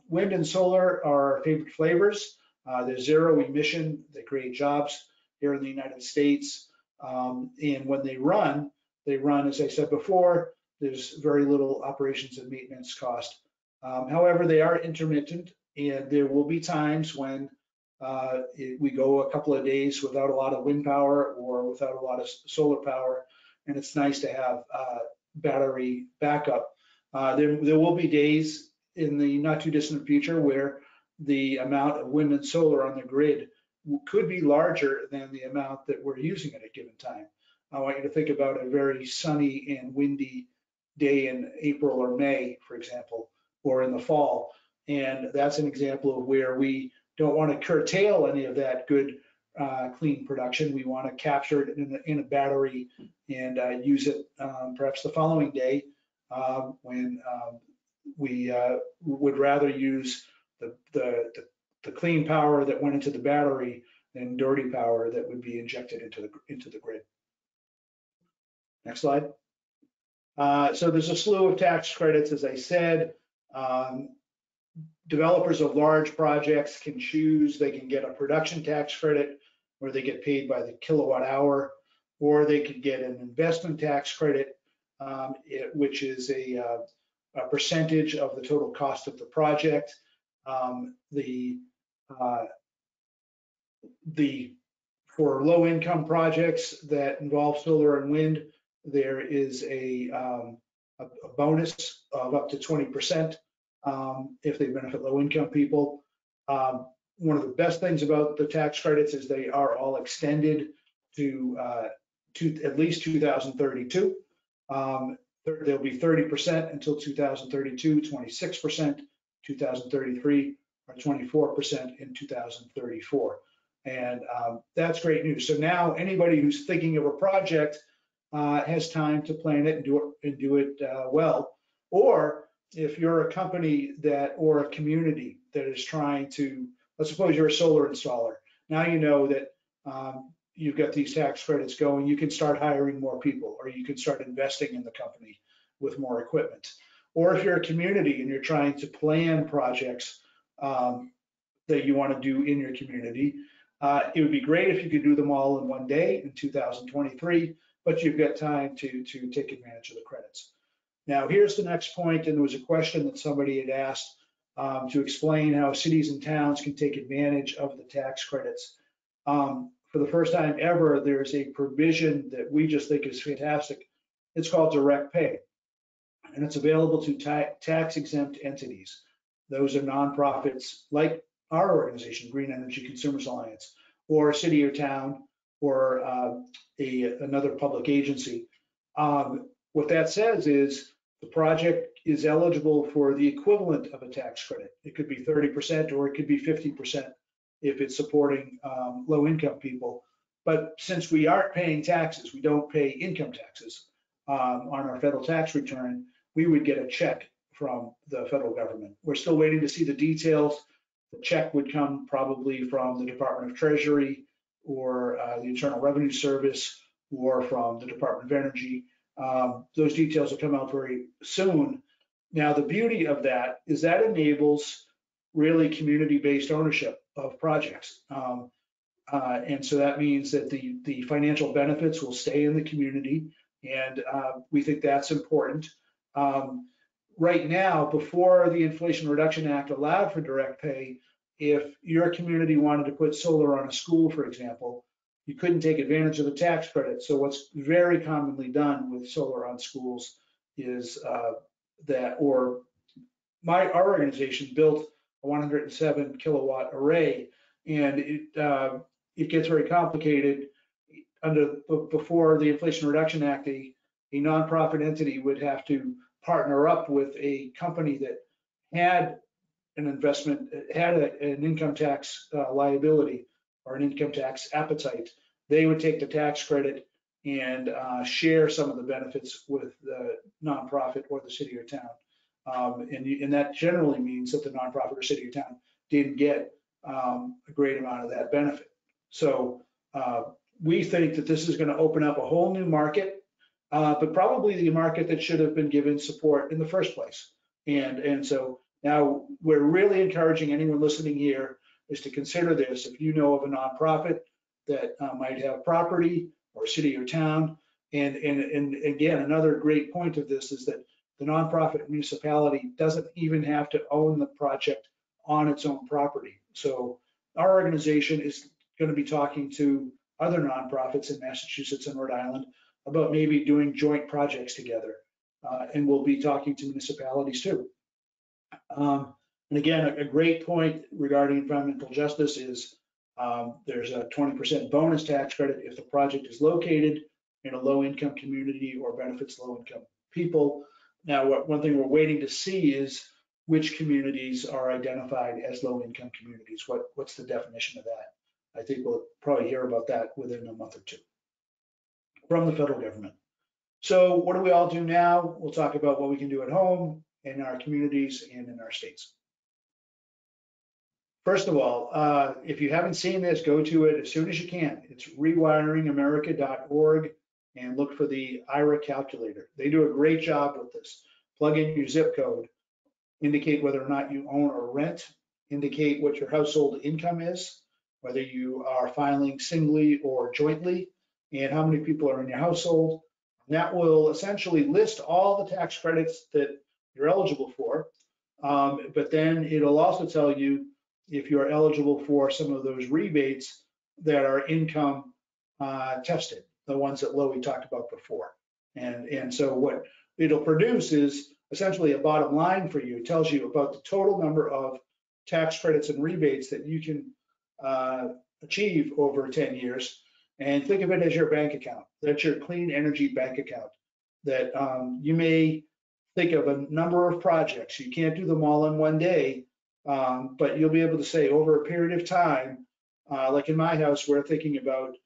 [SPEAKER 1] Wind and solar are our favorite flavors. They're zero emission. They create jobs here in the United States. And when they run, as I said before, there's very little operations and maintenance cost. However, they are intermittent, and there will be times when we go a couple of days without a lot of wind power or without a lot of solar power, and it's nice to have battery backup. There will be days in the not too distant future where the amount of wind and solar on the grid could be larger than the amount that we're using at a given time. I want you to think about a very sunny and windy day in April or May, for example, or in the fall. And that's an example of where we don't want to curtail any of that good clean production. We want to capture it in a battery and use it perhaps the following day when we would rather use the clean power that went into the battery than dirty power that would be injected into the grid. Next slide. So there's a slew of tax credits, as I said. Developers of large projects can choose. They can get a production tax credit where they get paid by the kilowatt hour, or they could get an investment tax credit, which is a percentage of the total cost of the project. For low-income projects that involve solar and wind, there is a bonus of up to 20% if they benefit low-income people. One of the best things about the tax credits is they are all extended to at least 2032. There'll be 30% until 2032, 26%, 2033, or 24% in 2034. And that's great news. So now anybody who's thinking of a project has time to plan it and do it well. Or if you're a company or a community that is trying to, let's suppose you're a solar installer. Now you know that you've got these tax credits going, you can start hiring more people, or you can start investing in the company with more equipment. Or if you're a community and you're trying to plan projects that you want to do in your community, it would be great if you could do them all in one day in 2023, but you've got time to take advantage of the credits. Now, here's the next point, and there was a question that somebody had asked to explain how cities and towns can take advantage of the tax credits. For the first time ever, there's a provision that we just think is fantastic. It's called direct pay, and it's available to tax exempt entities. Those are nonprofits like our organization, Green Energy Consumers Alliance, or a city or town, or another public agency. What that says is the project is eligible for the equivalent of a tax credit. It could be 30% or it could be 50% if it's supporting low-income people. But since we aren't paying taxes, we don't pay income taxes on our federal tax return, we would get a check from the federal government. We're still waiting to see the details. The check would come probably from the Department of Treasury or the Internal Revenue Service or from the Department of Energy. Those details will come out very soon. Now, the beauty of that is that enables really community-based ownership of projects. And so that means that the financial benefits will stay in the community, and we think that's important. Right now, before the Inflation Reduction Act allowed for direct pay, if your community wanted to put solar on a school, for example, you couldn't take advantage of the tax credit. So what's very commonly done with solar on schools is our organization built a 107 kilowatt array, and it gets very complicated. Before the Inflation Reduction Act, a nonprofit entity would have to partner up with a company that had an investment, had an income tax liability or an income tax appetite. They would take the tax credit and share some of the benefits with the nonprofit or the city or town. And that generally means that the nonprofit or city or town didn't get a great amount of that benefit. So we think that this is going to open up a whole new market, but probably the market that should have been given support in the first place. And so now we're really encouraging anyone listening here is to consider this. If you know of a nonprofit that might have property or city or town, and again, another great point of this is that the nonprofit municipality doesn't even have to own the project on its own property. So our organization is going to be talking to other nonprofits in Massachusetts and Rhode Island about maybe doing joint projects together. And we'll be talking to municipalities too. And again, a great point regarding environmental justice is there's a 20% bonus tax credit if the project is located in a low-income community or benefits low-income people. Now, one thing we're waiting to see is which communities are identified as low-income communities. What's the definition of that? I think we'll probably hear about that within a month or two from the federal government. So what do we all do now? We'll talk about what we can do at home, in our communities, and in our states. First of all, if you haven't seen this, go to it as soon as you can. It's rewiringamerica.org and look for the IRA calculator. They do a great job with this. Plug in your zip code, indicate whether or not you own or rent, indicate what your household income is, whether you are filing singly or jointly, and how many people are in your household. And that will essentially list all the tax credits that you're eligible for, but then it'll also tell you if you're eligible for some of those rebates that are income tested, the ones that Loie talked about before. And so what it'll produce is essentially a bottom line for you. It tells you about the total number of tax credits and rebates that you can achieve over 10 years. And think of it as your bank account. That's your clean energy bank account that you may think of a number of projects. You can't do them all in one day, but you'll be able to say over a period of time, like in my house, we're thinking about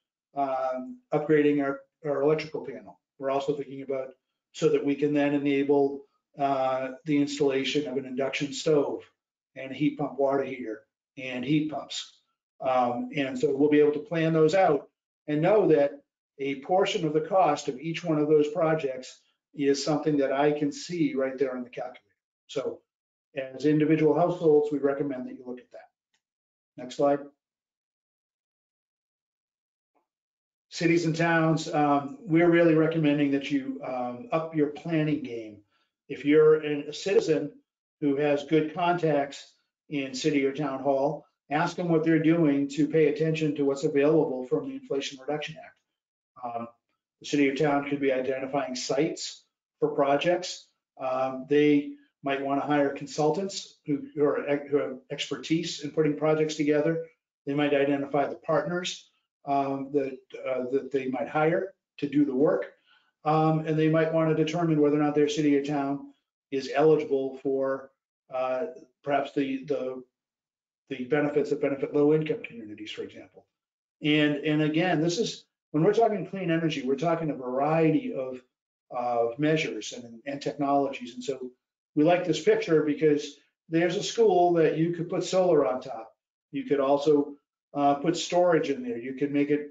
[SPEAKER 1] upgrading our electrical panel. We're also thinking about so that we can then enable the installation of an induction stove and a heat pump water heater and heat pumps. And so we'll be able to plan those out. and know that a portion of the cost of each one of those projects is something that I can see right there on the calculator. So as individual households, we recommend that you look at that. Next slide. Cities and towns, we're really recommending that you up your planning game. If you're a citizen who has good contacts in city or town hall, ask them what they're doing to pay attention to what's available from the Inflation Reduction Act. The city or town could be identifying sites for projects. They might want to hire consultants who have expertise in putting projects together. They might identify the partners that they might hire to do the work. And they might want to determine whether or not their city or town is eligible for perhaps the benefits that benefit low-income communities, for example. And again, this is, when we're talking clean energy, we're talking a variety of measures and technologies. And so we like this picture because there's a school that you could put solar on top. You could also put storage in there. You could make it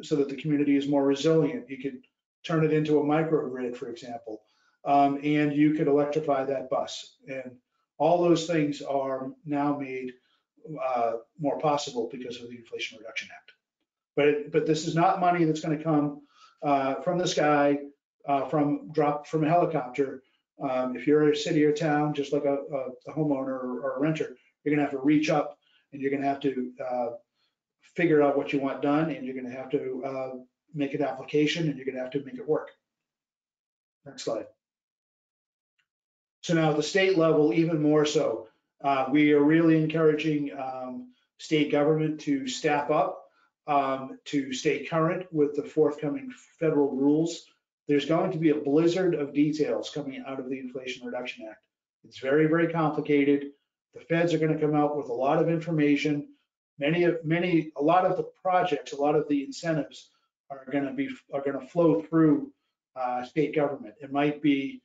[SPEAKER 1] so that the community is more resilient. You could turn it into a microgrid, for example, and you could electrify that bus. And all those things are now made more possible because of the Inflation Reduction Act. But this is not money that's going to come from the sky, dropped from a helicopter. If you're a city or town, just like a homeowner or a renter, you're going to have to reach up and you're going to have to figure out what you want done, and you're going to have to make an application, and you're going to have to make it work. Next slide. So now at the state level, even more so, we are really encouraging state government to staff up, to stay current with the forthcoming federal rules. There's going to be a blizzard of details coming out of the Inflation Reduction Act. It's very, very complicated. The feds are going to come out with a lot of information. A lot of the projects, a lot of the incentives are going to flow through state government. It might be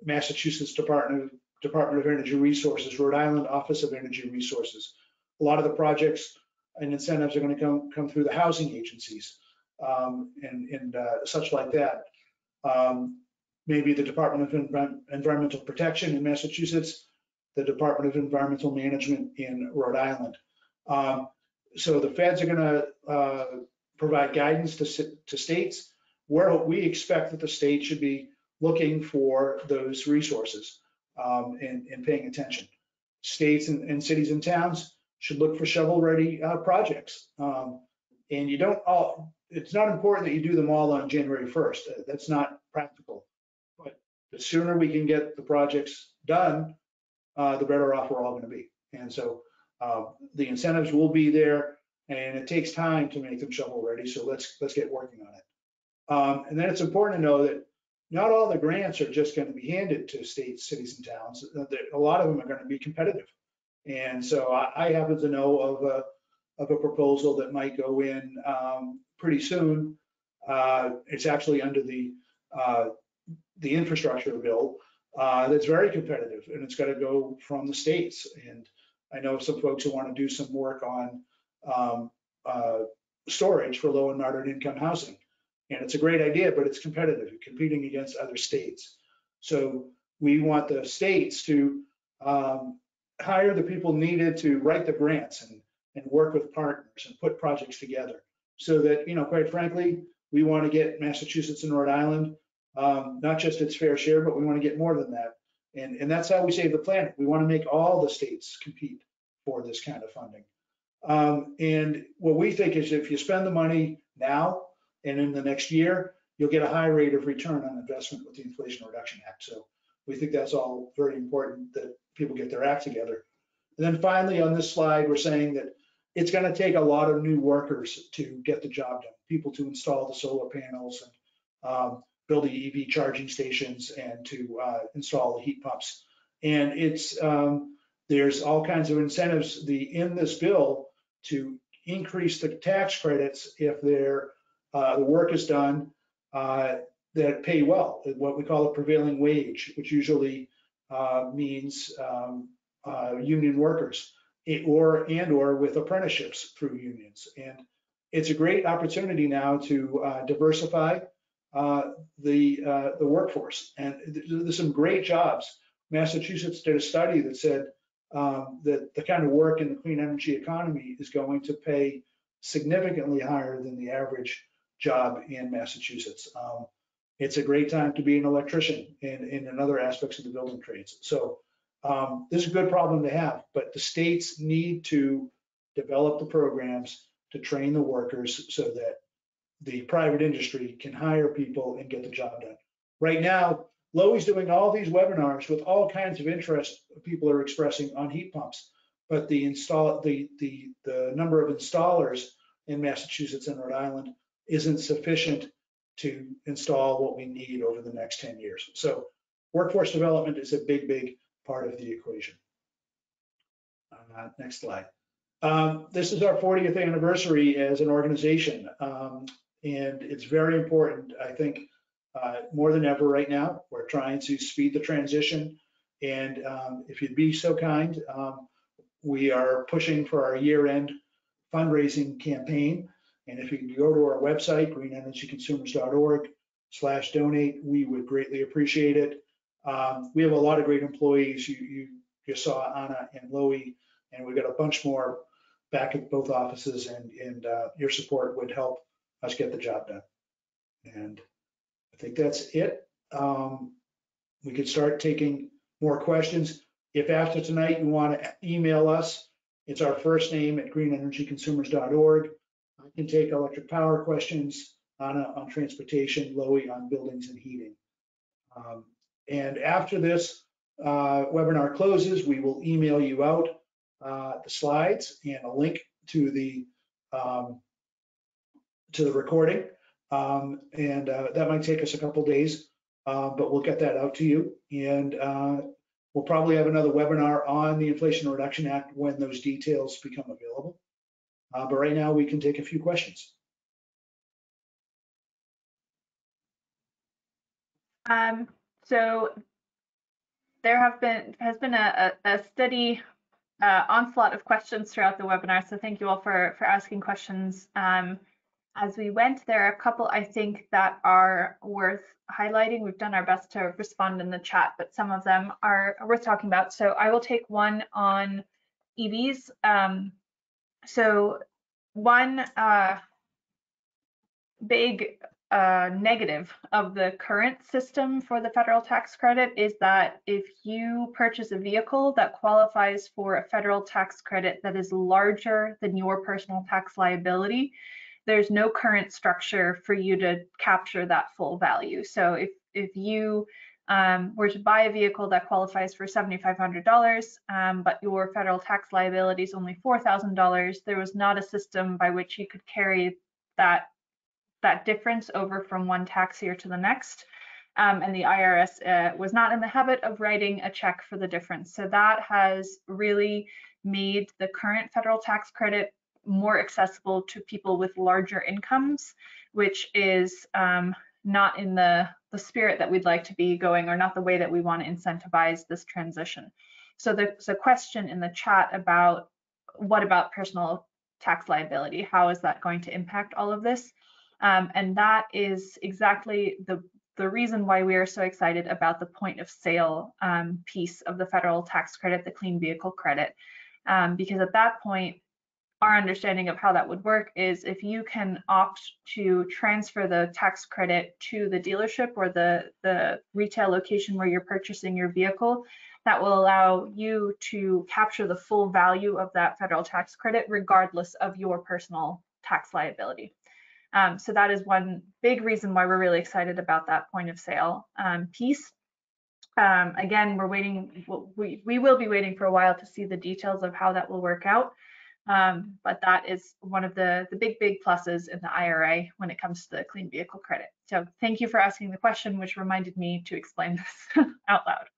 [SPEAKER 1] Massachusetts Department of Energy Resources, Rhode Island Office of Energy Resources. A lot of the projects and incentives are going to come through the housing agencies and such like that. Maybe the Department of Environmental Protection in Massachusetts, the Department of Environmental Management in Rhode Island. So the feds are going to provide guidance to states where we expect that the state should be looking for those resources and paying attention. States and cities and towns should look for shovel-ready projects. And you don't all, it's not important that you do them all on January 1st. That's not practical. But the sooner we can get the projects done, the better off we're all going to be. And so the incentives will be there, and it takes time to make them shovel-ready. So let's get working on it. And then it's important to know that not all the grants are just going to be handed to states, cities, and towns. A lot of them are going to be competitive. And so I happen to know of a proposal that might go in pretty soon. It's actually under the infrastructure bill that's very competitive, and it's got to go from the states. And I know some folks who want to do some work on storage for low and moderate income housing. And it's a great idea, but it's competitive, competing against other states. So we want the states to hire the people needed to write the grants and work with partners and put projects together so that, quite frankly, we want to get Massachusetts and Rhode Island, not just its fair share, but we want to get more than that. And that's how we save the planet. We want to make all the states compete for this kind of funding. And what we think is if you spend the money now and in the next year, you'll get a high rate of return on investment with the Inflation Reduction Act. So we think that's all very important that people get their act together. And then finally on this slide, we're saying that it's going to take a lot of new workers to get the job done, people to install the solar panels and build the EV charging stations and to install the heat pumps. And there's all kinds of incentives in this bill to increase the tax credits if the work is done that pay well, what we call a prevailing wage, which usually means union workers or with apprenticeships through unions. And it's a great opportunity now to diversify the workforce. And there's some great jobs. Massachusetts did a study that said that the kind of work in the clean energy economy is going to pay significantly higher than the average job in Massachusetts. It's a great time to be an electrician in other aspects of the building trades. So this is a good problem to have, but the states need to develop the programs to train the workers so that the private industry can hire people and get the job done. Right now, Lowy's doing all these webinars with all kinds of interest people are expressing on heat pumps, but the number of installers in Massachusetts and Rhode Island isn't sufficient to install what we need over the next 10 years. So workforce development is a big, big part of the equation. Next slide. This is our 40th anniversary as an organization, and it's very important, I think, more than ever right now. We're trying to speed the transition, and if you'd be so kind, we are pushing for our year-end fundraising campaign, and if you can go to our website, greenenergyconsumers.org/donate, we would greatly appreciate it. We have a lot of great employees. You just saw Anna and Lowy, and we've got a bunch more back at both offices, and your support would help us get the job done. And I think that's it. We could start taking more questions. If after tonight you want to email us, it's our first name at greenenergyconsumers.org. I can take electric power questions, Anna on transportation, Lowy on buildings and heating. And after this webinar closes, we will email you out the slides and a link to the recording. That might take us a couple days, but we'll get that out to you. And we'll probably have another webinar on the Inflation Reduction Act when those details become available. But right now we can take a few questions.
[SPEAKER 2] So there has been a steady onslaught of questions throughout the webinar. So thank you all for asking questions. As we went, there are a couple I think that are worth highlighting. We've done our best to respond in the chat, but some of them are worth talking about. So I will take one on EVs. So one big negative of the current system for the federal tax credit is that if you purchase a vehicle that qualifies for a federal tax credit that is larger than your personal tax liability, there's no current structure for you to capture that full value. So if you were to buy a vehicle that qualifies for $7,500, but your federal tax liability is only $4,000, there was not a system by which you could carry that difference over from one tax year to the next. And the IRS was not in the habit of writing a check for the difference. So that has really made the current federal tax credit more accessible to people with larger incomes, which is not in the spirit that we'd like to be going, or not the way that we want to incentivize this transition. So there's a question in the chat about what about personal tax liability? How is that going to impact all of this? And that is exactly the reason why we are so excited about the point of sale piece of the federal tax credit, the clean vehicle credit, because at that point, our understanding of how that would work is if you can opt to transfer the tax credit to the dealership or the retail location where you're purchasing your vehicle, that will allow you to capture the full value of that federal tax credit regardless of your personal tax liability. So that is one big reason why we're really excited about that point of sale piece. Again, we're waiting, we will be waiting for a while to see the details of how that will work out. But that is one of the big pluses in the IRA when it comes to the clean vehicle credit. So thank you for asking the question, which reminded me to explain this out loud.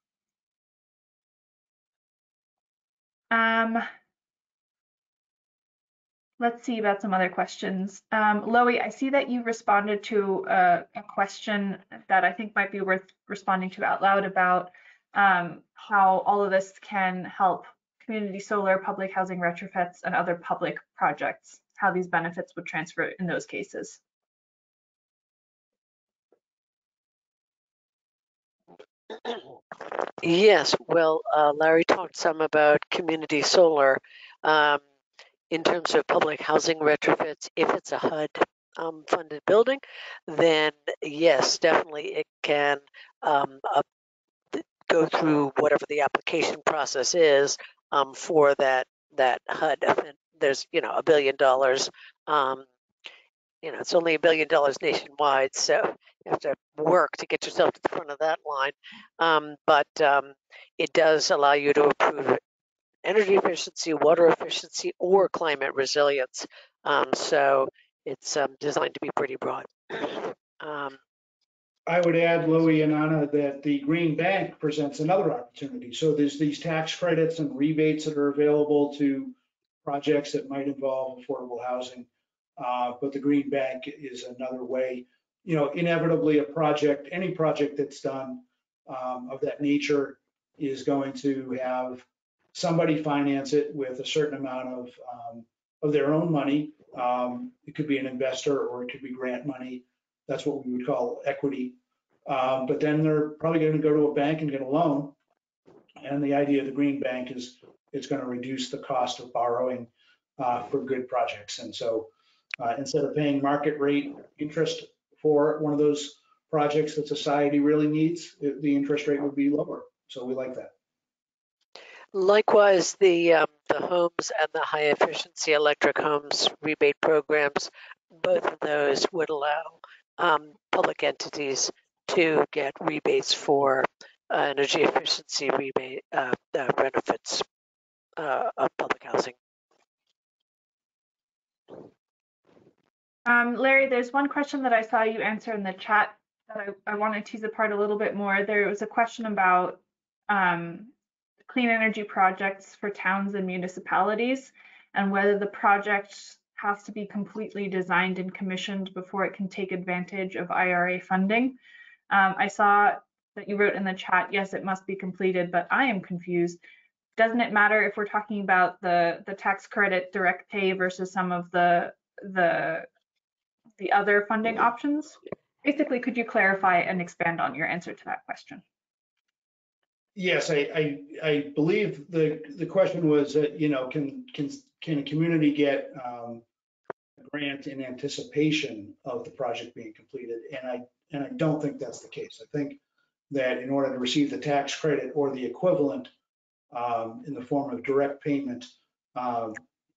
[SPEAKER 2] Let's see about some other questions. Lowy, I see that you responded to a question that I think might be worth responding to out loud about how all of this can help community solar, public housing retrofits, and other public projects. how these benefits would transfer in those cases.
[SPEAKER 3] Yes, well, Larry talked some about community solar. Um, in terms of public housing retrofits, if it's a HUD funded building, then yes, definitely it can go through whatever the application process is for that HUD. There's $1 billion. It's only $1 billion nationwide, so you have to work to get yourself to the front of that line. But it does allow you to approve energy efficiency, water efficiency, or climate resilience. So it's designed to be pretty broad.
[SPEAKER 1] I would add, Louie and Anna, that the Green Bank presents another opportunity. So there's these tax credits and rebates that are available to projects that might involve affordable housing. But the Green Bank is another way. Inevitably any project that's done of that nature is going to have somebody finance it with a certain amount of their own money. It could be an investor or it could be grant money. That's what we would call equity. But then they're probably going to go to a bank and get a loan. And the idea of the Green Bank is it's going to reduce the cost of borrowing for good projects. And so instead of paying market rate interest for one of those projects that society really needs, the interest rate would be lower. So we like that.
[SPEAKER 3] Likewise, the homes and the high efficiency electric homes rebate programs, both of those would allow public entities to get rebates for energy efficiency rebate benefits of public housing.
[SPEAKER 2] Larry, there's one question that I saw you answer in the chat that I want to tease apart a little bit more. There was a question about clean energy projects for towns and municipalities and whether the project has to be completely designed and commissioned before it can take advantage of IRA funding. I saw that you wrote in the chat, yes, it must be completed, but I am confused. Doesn't it matter if we're talking about the tax credit direct pay versus some of the other funding options? Basically, could you clarify and expand on your answer to that question?
[SPEAKER 1] Yes, I believe the question was, can a community get a grant in anticipation of the project being completed? And I don't think that's the case. I think that in order to receive the tax credit or the equivalent in the form of direct payment,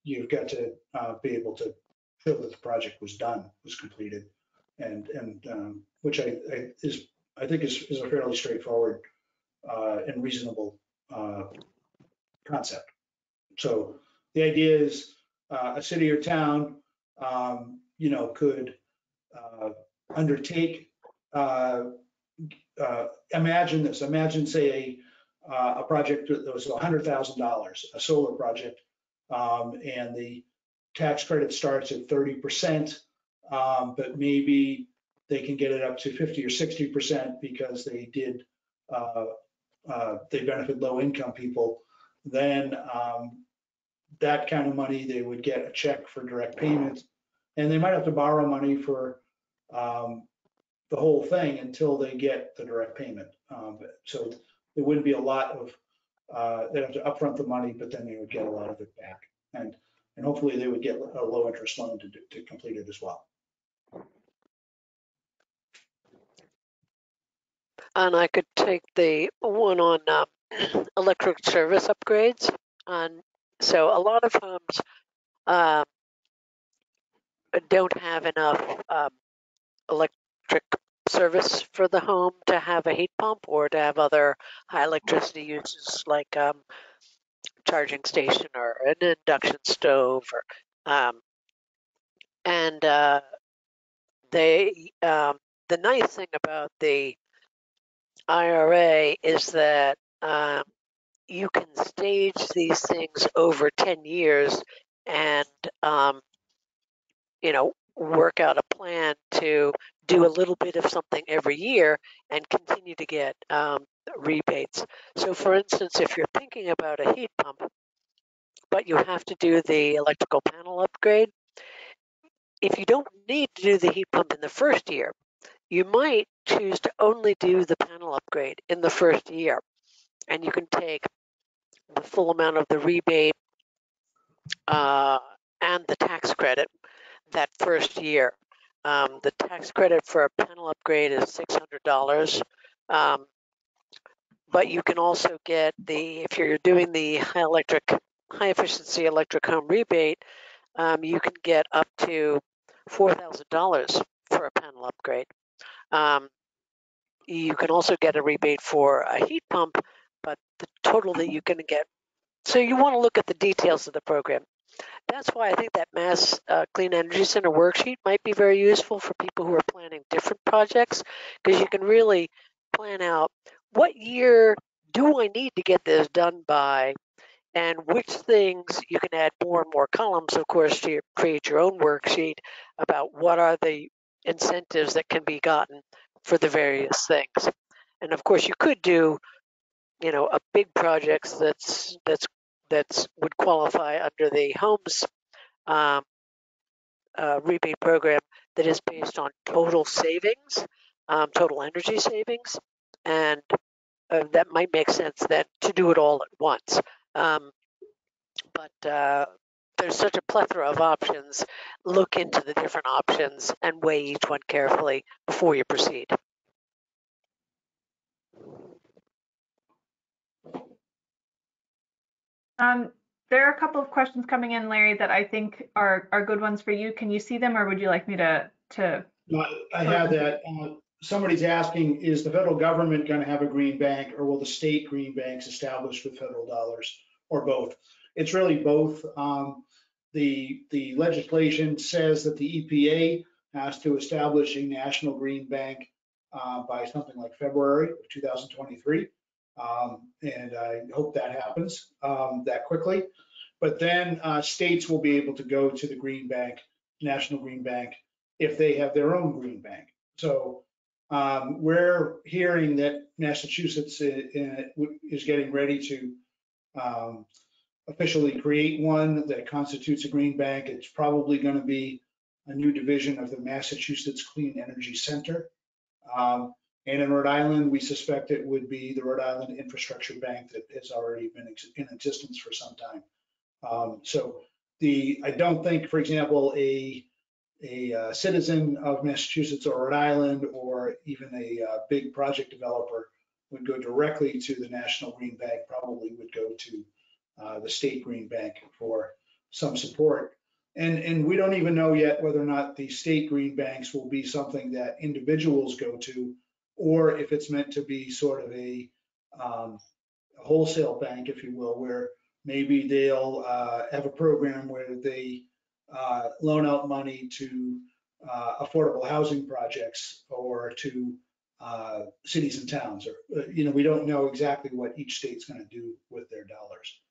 [SPEAKER 1] you've got to be able to show that the project was completed, and which I think is a fairly straightforward and reasonable concept. So the idea is a city or town, could undertake. Imagine this. Imagine, say, a project that was $100,000, a solar project, and the tax credit starts at 30%, but maybe they can get it up to 50 or 60% because they did. They benefit low-income people. Then that kind of money, they would get a check for direct payment, and they might have to borrow money for the whole thing until they get the direct payment. So there wouldn't be a lot of, they'd have to upfront the money, but then they would get a lot of it back. And hopefully they would get a low interest loan to complete it as well.
[SPEAKER 3] And I could take the one on electric service upgrades. So a lot of homes don't have enough electric service for the home to have a heat pump or to have other high electricity uses like charging station or an induction stove. The nice thing about the IRA is that you can stage these things over 10 years and work out a plan to do a little bit of something every year and continue to get rebates. So for instance, if you're thinking about a heat pump, but you have to do the electrical panel upgrade, if you don't need to do the heat pump in the first year, you might choose to only do the panel upgrade in the first year. And you can take the full amount of the rebate and the tax credit that first year. The tax credit for a panel upgrade is $600. But you can also get if you're doing the high efficiency electric home rebate, you can get up to $4,000 for a panel upgrade. You can also get a rebate for a heat pump, but the total that you're going to get. So you want to look at the details of the program. That's why I think that Mass Clean Energy Center worksheet might be very useful for people who are planning different projects, because you can really plan out what year do I need to get this done by, and which things you can add more and more columns, of course, to create your own worksheet about what are the incentives that can be gotten for the various things. And of course, you could do, a big projects that's would qualify under the homes rebate program that is based on total savings, total energy savings, and that might make sense then to do it all at once. But there's such a plethora of options. Look into the different options and weigh each one carefully before you proceed.
[SPEAKER 2] There are a couple of questions coming in, Larry, that I think are good ones for you. Can you see them, or would you like me to?
[SPEAKER 1] No, I have that. Somebody's asking, is the federal government going to have a green bank, or will the state green banks established with federal dollars, or both? It's really both. The legislation says that the EPA has to establish a national green bank by something like February of 2023. And I hope that happens that quickly. But then states will be able to go to the green bank, national green bank, if they have their own green bank. So we're hearing that Massachusetts is getting ready to officially create one that constitutes a green bank. It's probably going to be a new division of the Massachusetts Clean Energy Center. And in Rhode Island, we suspect it would be the Rhode Island Infrastructure Bank that has already been in existence for some time. So I don't think, for example, a citizen of Massachusetts or Rhode Island, or even a big project developer, would go directly to the National Green Bank. Probably would go to the State Green Bank for some support. And we don't even know yet whether or not the state green banks will be something that individuals go to, or if it's meant to be sort of a wholesale bank, if you will, where maybe they'll have a program where they loan out money to affordable housing projects, or to cities and towns. Or, we don't know exactly what each state's going to do with their dollars.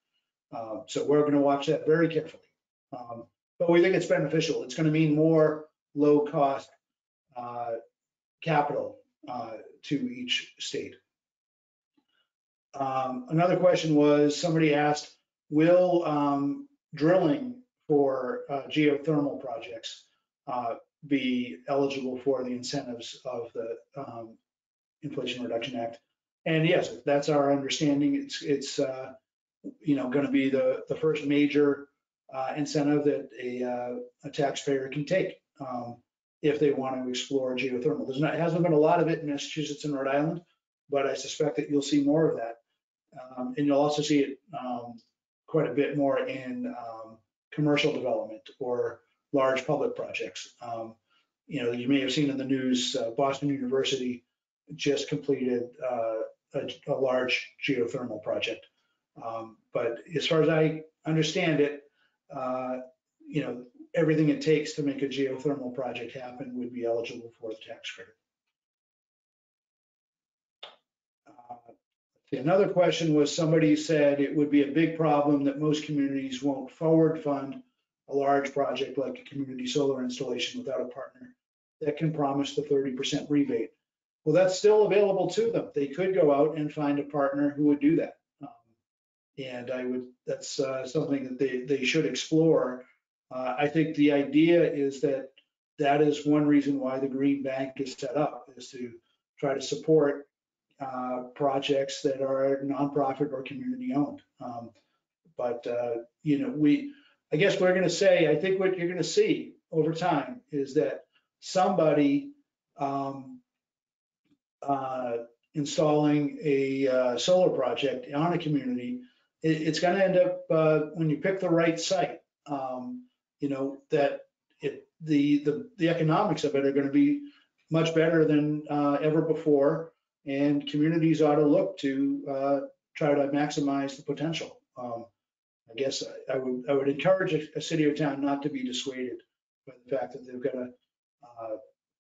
[SPEAKER 1] So we're going to watch that very carefully. But we think it's beneficial. It's going to mean more low-cost capital to each state. Another question was, somebody asked, will drilling for geothermal projects be eligible for the incentives of the Inflation Reduction Act? And yes, that's our understanding. It's going to be the first major incentive that a taxpayer can take if they want to explore geothermal. There hasn't been a lot of it in Massachusetts and Rhode Island, but I suspect that you'll see more of that. And you'll also see it quite a bit more in commercial development or large public projects. You may have seen in the news, Boston University just completed a large geothermal project. But as far as I understand it, everything it takes to make a geothermal project happen would be eligible for the tax credit. Another question was, somebody said it would be a big problem that most communities won't forward fund a large project like a community solar installation without a partner that can promise the 30% rebate. Well, that's still available to them. They could go out and find a partner who would do that. And that's something that they should explore. I think the idea is that that is one reason why the Green Bank is set up, is to try to support projects that are nonprofit or community owned. But you know, I guess we're going to say, I think what you're going to see over time is that somebody installing a solar project on a community, it's going to end up when you pick the right site, you know, that the economics of it are going to be much better than ever before, and communities ought to look to try to maximize the potential. I guess I would encourage a city or town not to be dissuaded by the fact that they've got to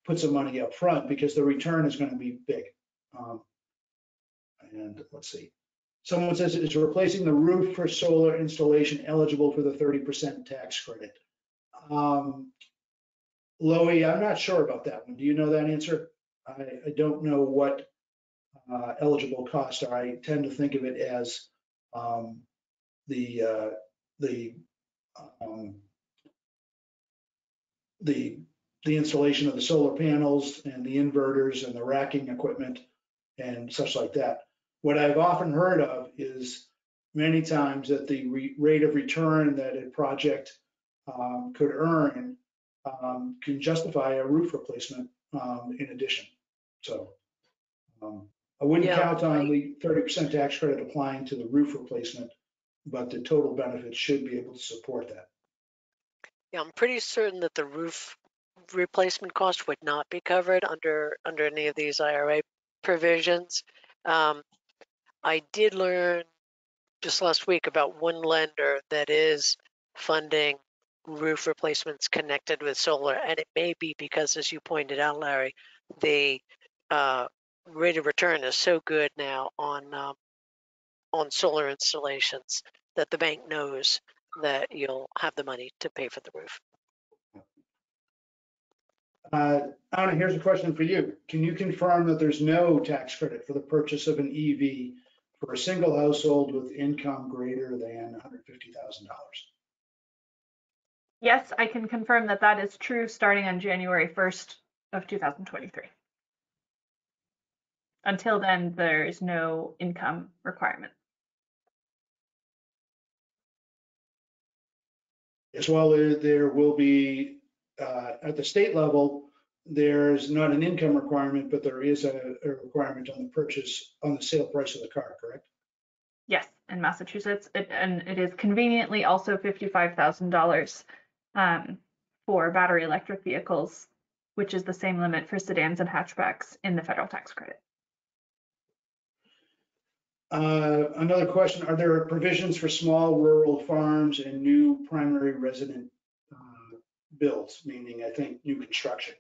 [SPEAKER 1] put some money up front, because the return is going to be big. And let's see. Someone says, is replacing the roof for solar installation eligible for the 30% tax credit? Loie, I'm not sure about that one. Do you know that answer? I don't know what eligible costs are. I tend to think of it as the installation of the solar panels and the inverters and the racking equipment and such like that. What I've often heard of is many times that the rate of return that a project could earn can justify a roof replacement in addition. So I wouldn't count on the 30% tax credit applying to the roof replacement, but the total benefit should be able to support that.
[SPEAKER 3] Yeah, I'm pretty certain that the roof replacement cost would not be covered under any of these IRA provisions. I did learn just last week about one lender that is funding roof replacements connected with solar, and it may be because, as you pointed out, Larry, the rate of return is so good now on solar installations that the bank knows that you'll have the money to pay for the roof.
[SPEAKER 1] Anna, here's a question for you. Can you confirm that there's no tax credit for the purchase of an EV for a single household with income greater than $150,000?
[SPEAKER 2] Yes, I can confirm that that is true starting on January 1st of 2023. Until then, there is no income requirement.
[SPEAKER 1] As well, there will be, at the state level, there's not an income requirement, but there is a requirement on the purchase, on the sale price of the car, correct?
[SPEAKER 2] Yes, in Massachusetts, and it is conveniently also $55,000 for battery electric vehicles, which is the same limit for sedans and hatchbacks in the federal tax credit.
[SPEAKER 1] Another question, are there provisions for small rural farms and new primary resident builds, meaning I think new construction?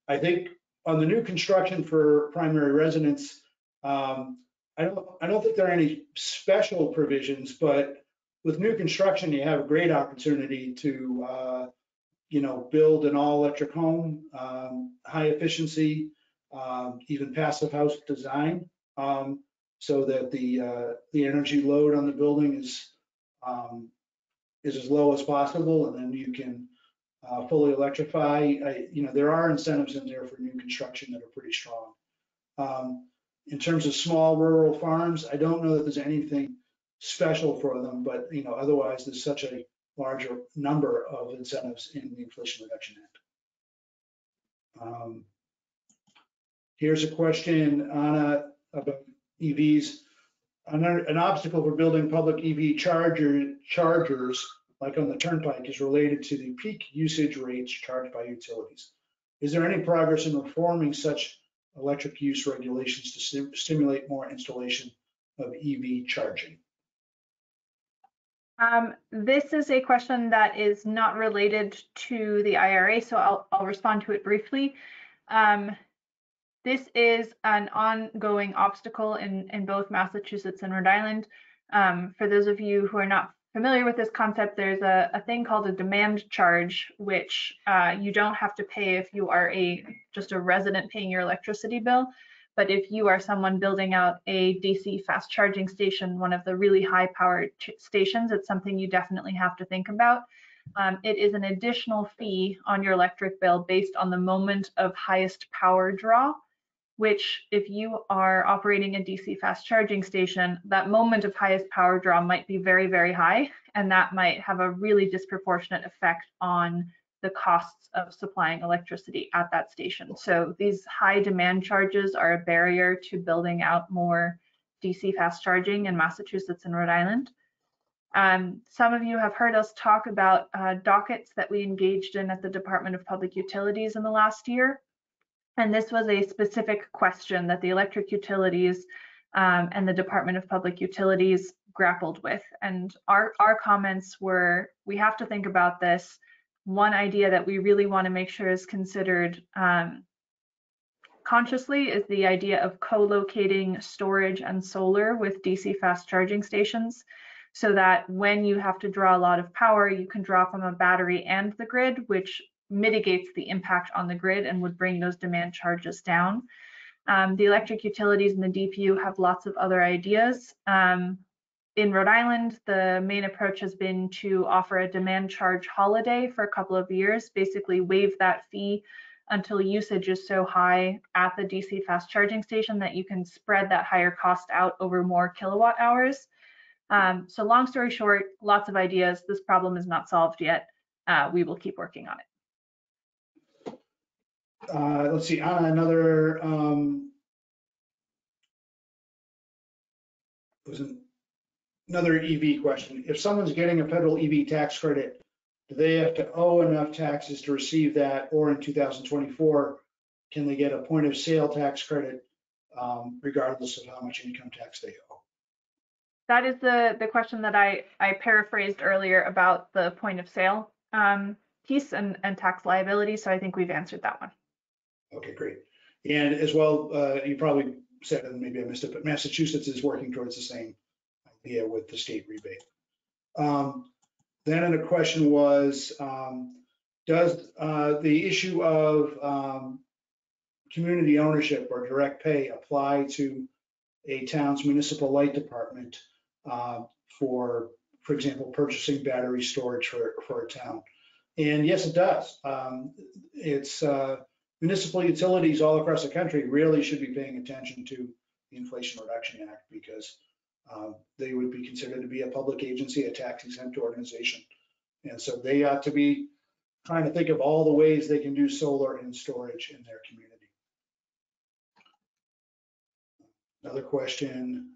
[SPEAKER 1] I think on the new construction for primary residents, I don't think there are any special provisions, but with new construction, you have a great opportunity to build an all-electric home, high efficiency, even passive house design, so that the energy load on the building is as low as possible, and then you can fully electrify. There are incentives in there for new construction that are pretty strong. In terms of small rural farms, I don't know that there's anything special for them, but otherwise there's such a larger number of incentives in the Inflation Reduction Act. Here's a question, Anna, about EVs. An obstacle for building public EV chargers, like on the turnpike, is related to the peak usage rates charged by utilities. Is there any progress in reforming such electric use regulations to stimulate more installation of EV charging?
[SPEAKER 2] This is a question that is not related to the IRA, so I'll respond to it briefly. This is an ongoing obstacle in both Massachusetts and Rhode Island. For those of you who are not familiar with this concept, there's a thing called a demand charge, which you don't have to pay if you are just a resident paying your electricity bill. But if you are someone building out a DC fast charging station, one of the really high powered stations, it's something you definitely have to think about. It is an additional fee on your electric bill based on the moment of highest power draw, which if you are operating a DC fast charging station, that moment of highest power draw might be very, very high, and that might have a really disproportionate effect on the costs of supplying electricity at that station. So these high demand charges are a barrier to building out more DC fast charging in Massachusetts and Rhode Island. Some of you have heard us talk about dockets that we engaged in at the Department of Public Utilities in the last year. And this was a specific question that the electric utilities and the Department of Public Utilities grappled with. And our comments were, we have to think about this. One idea that we really want to make sure is considered consciously is the idea of co-locating storage and solar with DC fast charging stations, so that when you have to draw a lot of power, you can draw from a battery and the grid, which mitigates the impact on the grid and would bring those demand charges down. The electric utilities and the DPU have lots of other ideas. In Rhode Island, the main approach has been to offer a demand charge holiday for a couple of years, basically waive that fee until usage is so high at the DC fast charging station that you can spread that higher cost out over more kilowatt hours. So long story short, lots of ideas. This problem is not solved yet. We will keep working on it.
[SPEAKER 1] Let's see, Anna, another, another EV question. If someone's getting a federal EV tax credit, do they have to owe enough taxes to receive that? Or in 2024, can they get a point of sale tax credit regardless of how much income tax they owe?
[SPEAKER 2] That is the question that I paraphrased earlier about the point of sale piece and tax liability. So I think we've answered that one.
[SPEAKER 1] Okay, great. And as well, you probably said, and maybe I missed it, but Massachusetts is working towards the same idea with the state rebate. Then a question was, does the issue of community ownership or direct pay apply to a town's municipal light department for example, purchasing battery storage for a town? And yes, it does. It's municipal utilities all across the country really should be paying attention to the Inflation Reduction Act, because they would be considered to be a public agency, a tax exempt organization. And so they ought to be trying to think of all the ways they can do solar and storage in their community. Another question.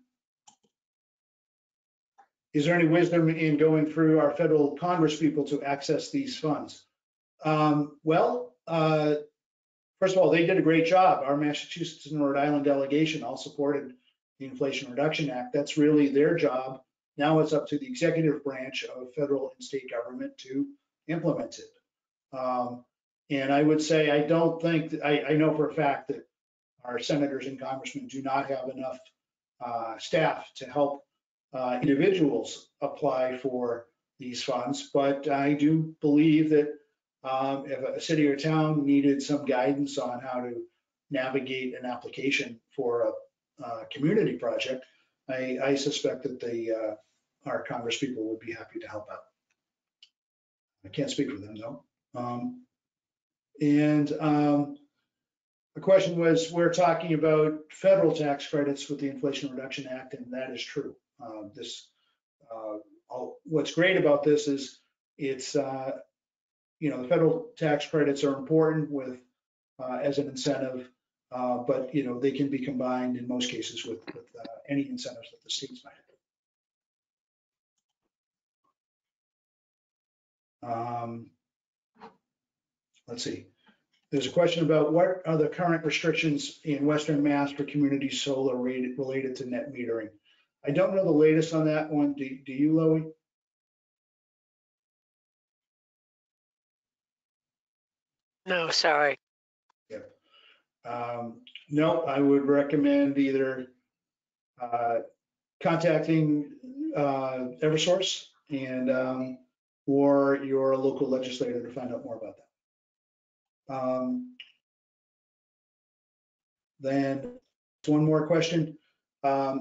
[SPEAKER 1] Is there any wisdom in going through our federal Congress people to access these funds? First of all, they did a great job. Our Massachusetts and Rhode Island delegation all supported the Inflation Reduction Act. That's really their job. Now it's up to the executive branch of federal and state government to implement it. And I would say, I don't think, I know for a fact that our senators and congressmen do not have enough staff to help individuals apply for these funds, but I do believe that if a city or town needed some guidance on how to navigate an application for a community project, I suspect that our Congress people would be happy to help out. I can't speak for them though. The question was, we're talking about federal tax credits with the Inflation Reduction Act, and that is true. What's great about this is it's, the federal tax credits are important with as an incentive, but they can be combined in most cases with any incentives that the states might have. Let's see. There's a question about what are the current restrictions in Western Mass for community solar related to net metering. I don't know the latest on that one. Do you, Loie?
[SPEAKER 3] No, sorry.
[SPEAKER 1] Yeah. No, I would recommend either contacting Eversource and or your local legislator to find out more about that. Then one more question.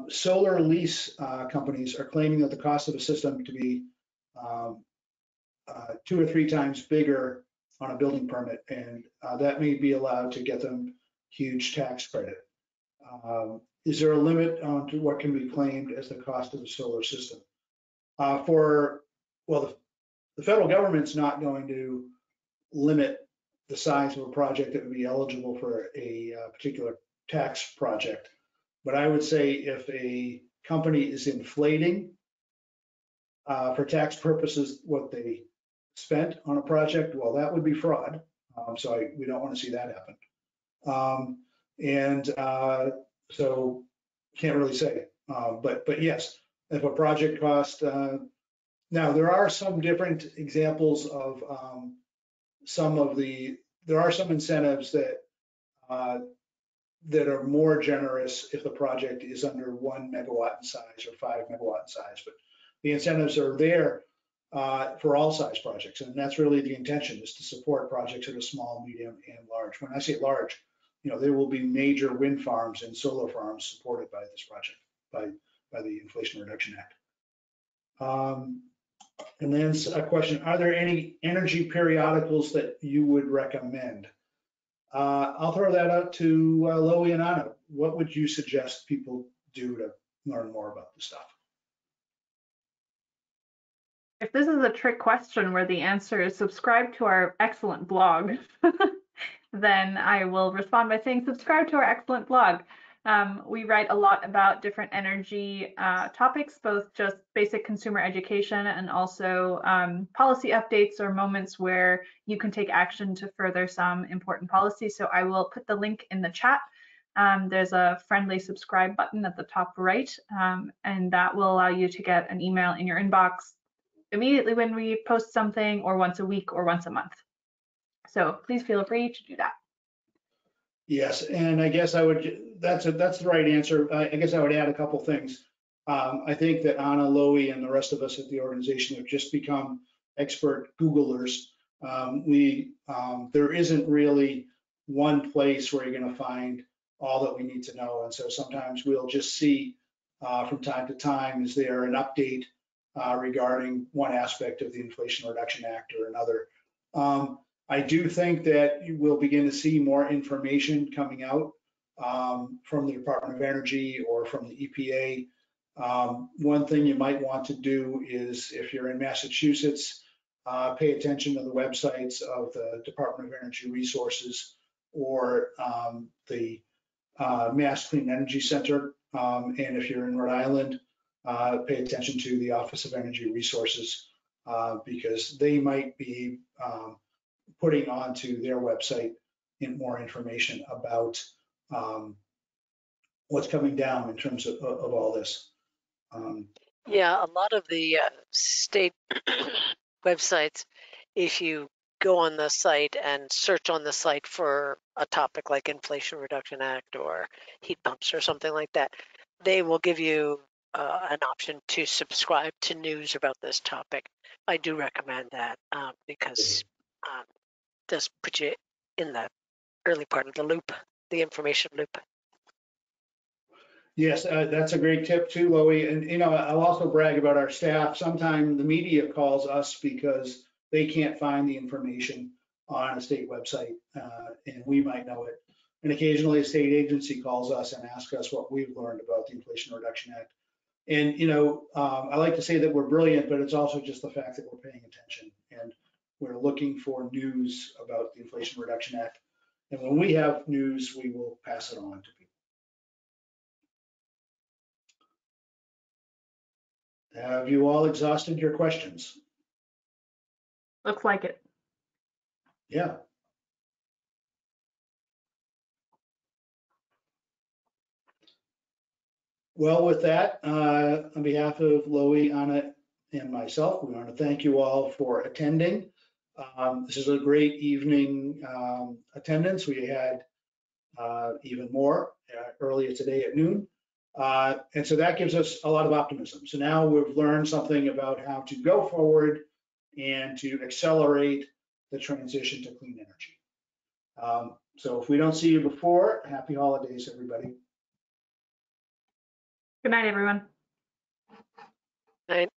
[SPEAKER 1] Solar lease companies are claiming that the cost of a system to be 2 or 3 times bigger on a building permit, and that may be allowed to get them huge tax credit. Is there a limit on to what can be claimed as the cost of the solar system? Well, the federal government's not going to limit the size of a project that would be eligible for a particular tax project. But I would say if a company is inflating for tax purposes what they spent on a project, well, that would be fraud. So we don't want to see that happen. So can't really say. But yes, if a project cost, now there are some different examples of there are some incentives that that are more generous if the project is under 1 megawatt in size or 5 megawatt in size. But the incentives are there for all size projects, and that's really the intention, is to support projects that are small, medium, and large. When I say large, there will be major wind farms and solar farms supported by this project, by the Inflation Reduction Act. And then a question, are there any energy periodicals that you would recommend? I'll throw that out to Loie and Anna. What would you suggest people do to learn more about this stuff?
[SPEAKER 2] If this is a trick question where the answer is subscribe to our excellent blog, then I will respond by saying subscribe to our excellent blog. We write a lot about different energy topics, both just basic consumer education and also policy updates or moments where you can take action to further some important policy. So I will put the link in the chat. There's a friendly subscribe button at the top right, and that will allow you to get an email in your inbox immediately when we post something, or once a week or once a month. So please feel free to do that.
[SPEAKER 1] Yes, and I guess that's the right answer. I guess I would add a couple things. I think that Anna, Loie, and the rest of us at the organization have just become expert Googlers. There isn't really one place where you're going to find all that we need to know, and so sometimes we'll just see from time to time, is there an update regarding one aspect of the Inflation Reduction Act or another. I do think that you will begin to see more information coming out from the Department of Energy or from the EPA. One thing you might want to do is, if you're in Massachusetts, pay attention to the websites of the Department of Energy Resources or the Mass Clean Energy Center. And if you're in Rhode Island, pay attention to the Office of Energy Resources because they might be putting onto their website more information about what's coming down in terms of all this.
[SPEAKER 3] Yeah, a lot of the state websites, if you go on the site and search on the site for a topic like Inflation Reduction Act or heat pumps or something like that, they will give you an option to subscribe to news about this topic. I do recommend that because it does put you in the early part of the loop, the information loop.
[SPEAKER 1] Yes, that's a great tip too, Loie. And I'll also brag about our staff. Sometimes the media calls us because they can't find the information on a state website, and we might know it. And occasionally a state agency calls us and asks us what we've learned about the Inflation Reduction Act. And I like to say that we're brilliant, but it's also just the fact that we're paying attention and we're looking for news about the Inflation Reduction Act. And when we have news, we will pass it on to people. Have you all exhausted your questions?
[SPEAKER 2] Looks like it.
[SPEAKER 1] Yeah. Well, with that, on behalf of Loie, Anna, and myself, we want to thank you all for attending. This is a great evening attendance. We had even more earlier today at noon. And so that gives us a lot of optimism. So now we've learned something about how to go forward and to accelerate the transition to clean energy. So if we don't see you before, happy holidays, everybody.
[SPEAKER 2] Good night, everyone.
[SPEAKER 3] Right.